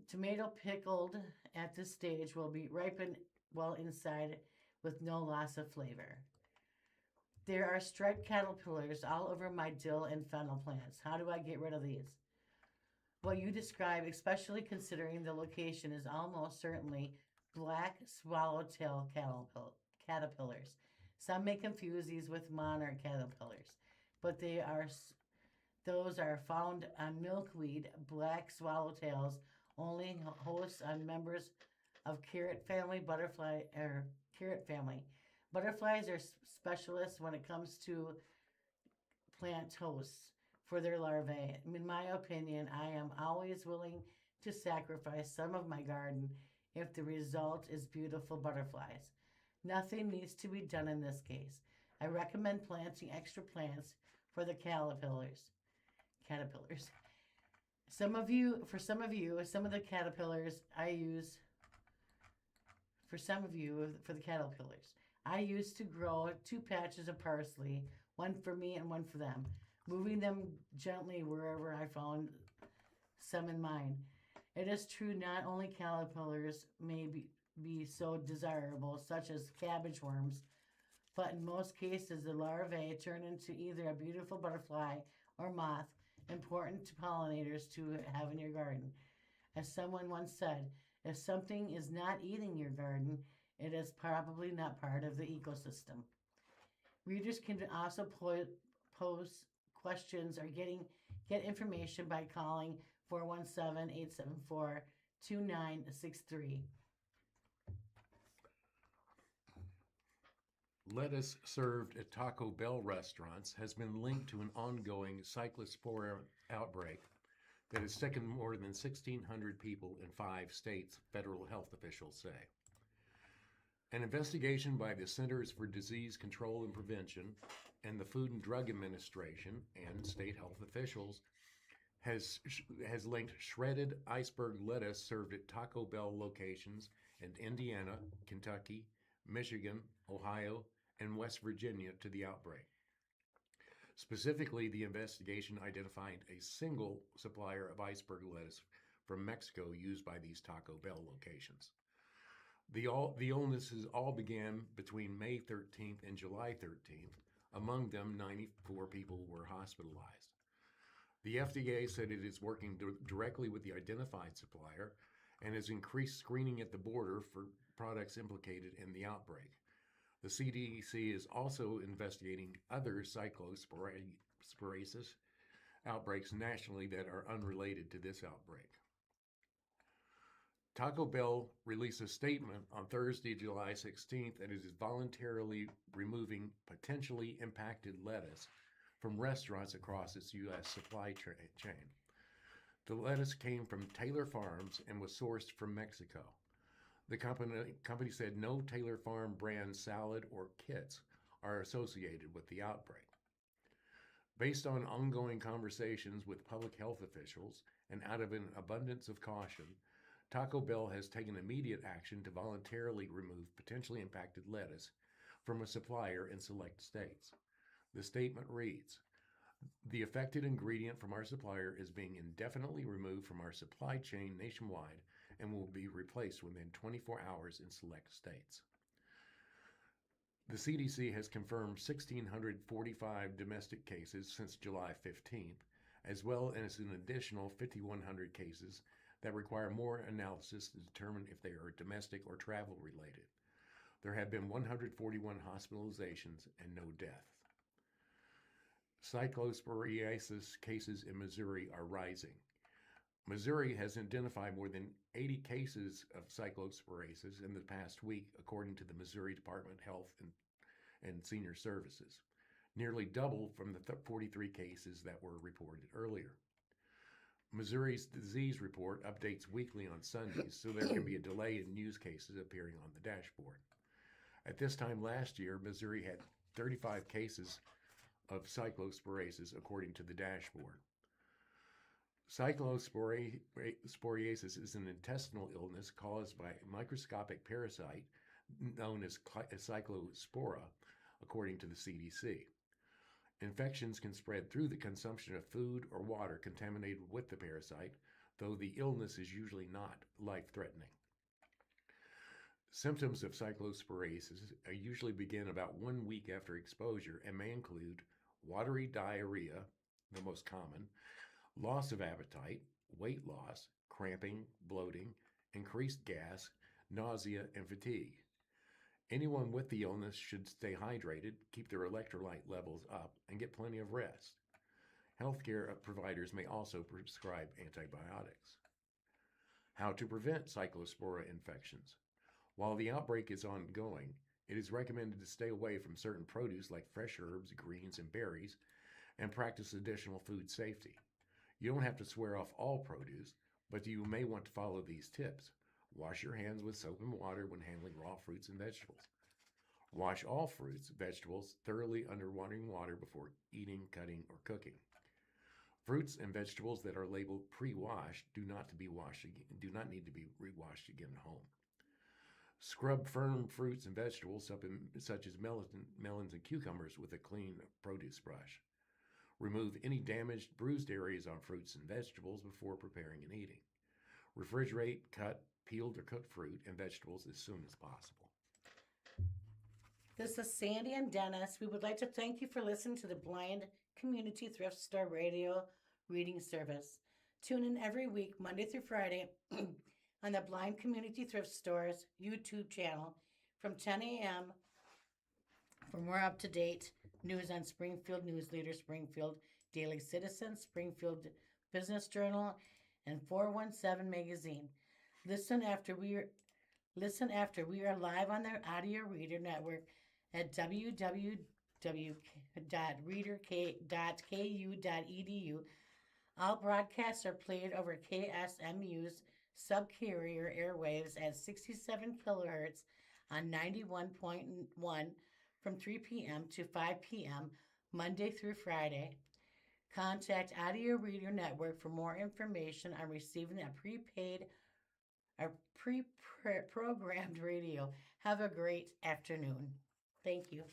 S4: Tomato pickled at this stage will be ripened well inside with no loss of flavor. There are striped caterpillars all over my dill and fennel plants. How do I get rid of these? What you describe, especially considering the location, is almost certainly black swallowtail caterpillars. Some may confuse these with monarch caterpillars, but those are found on milkweed. Black swallowtails only host on members of carrot family. Butterflies are specialists when it comes to plant hosts for their larvae. In my opinion, I am always willing to sacrifice some of my garden if the result is beautiful butterflies. Nothing needs to be done in this case. I recommend planting extra plants for the caterpillars. Some of the caterpillars I use for the caterpillars. I used to grow 2 patches of parsley, one for me and one for them, moving them gently wherever I found some in mine. It is true not only caterpillars may be so desirable, such as cabbage worms, but in most cases the larvae turn into either a beautiful butterfly or moth, important to pollinators to have in your garden. As someone once said, if something is not eating your garden, it is probably not part of the ecosystem. Readers can also pose questions or get information by calling 417-874-2963.
S3: Lettuce served at Taco Bell restaurants has been linked to an ongoing cyclospora outbreak that has taken more than 1,600 people in 5 states, federal health officials say. An investigation by the Centers for Disease Control and Prevention and the Food and Drug Administration and state health officials has linked shredded iceberg lettuce served at Taco Bell locations in Indiana, Kentucky, Michigan, Ohio, and West Virginia to the outbreak. Specifically, the investigation identified a single supplier of iceberg lettuce from Mexico used by these Taco Bell locations. The illnesses all began between May 13th and July 13th. Among them, 94 people were hospitalized. The FDA said it is working directly with the identified supplier and has increased screening at the border for products implicated in the outbreak. The CDC is also investigating other cyclosporasis outbreaks nationally that are unrelated to this outbreak. Taco Bell released a statement on Thursday, July 16th, that it is voluntarily removing potentially impacted lettuce from restaurants across its U.S. supply chain. The lettuce came from Taylor Farms and was sourced from Mexico. The company said no Taylor Farm brand salad or kits are associated with the outbreak. Based on ongoing conversations with public health officials and out of an abundance of caution, Taco Bell has taken immediate action to voluntarily remove potentially impacted lettuce from a supplier in select states. The statement reads, "The affected ingredient from our supplier is being indefinitely removed from our supply chain nationwide and will be replaced within 24 hours in select states." The CDC has confirmed 1,645 domestic cases since July 15th, as well as an additional 5,100 cases that require more analysis to determine if they are domestic or travel related. There have been 141 hospitalizations and no death. Cyclosporiasis cases in Missouri are rising. Missouri has identified more than 80 cases of cyclosporiasis in the past week, according to the Missouri Department of Health and Senior Services, nearly double from the 43 cases that were reported earlier. Missouri's disease report updates weekly on Sundays, so there can be a delay in news cases appearing on the dashboard. At this time last year, Missouri had 35 cases of cyclosporiasis, according to the dashboard. Cyclosporiasis is an intestinal illness caused by a microscopic parasite known as cyclospora, according to the CDC. Infections can spread through the consumption of food or water contaminated with the parasite, though the illness is usually not life-threatening. Symptoms of cyclosporiasis usually begin about 1 week after exposure and may include watery diarrhea, the most common, loss of appetite, weight loss, cramping, bloating, increased gas, nausea, and fatigue. Anyone with the illness should stay hydrated, keep their electrolyte levels up, and get plenty of rest. Healthcare providers may also prescribe antibiotics. How to prevent cyclospora infections. While the outbreak is ongoing, it is recommended to stay away from certain produce like fresh herbs, greens, and berries, and practice additional food safety. You don't have to swear off all produce, but you may want to follow these tips. Wash your hands with soap and water when handling raw fruits and vegetables. Wash all fruits, vegetables thoroughly under running water before eating, cutting, or cooking. Fruits and vegetables that are labeled pre-washed do not need to be re-washed again at home. Scrub firm fruits and vegetables such as melons and cucumbers with a clean produce brush. Remove any damaged, bruised areas on fruits and vegetables before preparing and eating. Refrigerate, cut, peeled or cooked fruit and vegetables as soon as possible.
S4: This is Sandy and Dennis. We would like to thank you for listening to the Blind Community Thrift Store Radio Reading Service. Tune in every week, Monday through Friday, on the Blind Community Thrift Store's YouTube channel from 10 a.m. for more up-to-date news on Springfield News Leader, Springfield Daily Citizen, Springfield Business Journal, and 417 Magazine. Listen after we are live on the Audio Reader Network at www.readerk.ku.edu. All broadcasts are played over KSMU's subcarrier airwaves at 67 kilohertz on 91.1 from 3 p.m. to 5 p.m. Monday through Friday. Contact Audio Reader Network for more information on receiving a pre-programmed radio. Have a great afternoon. Thank you.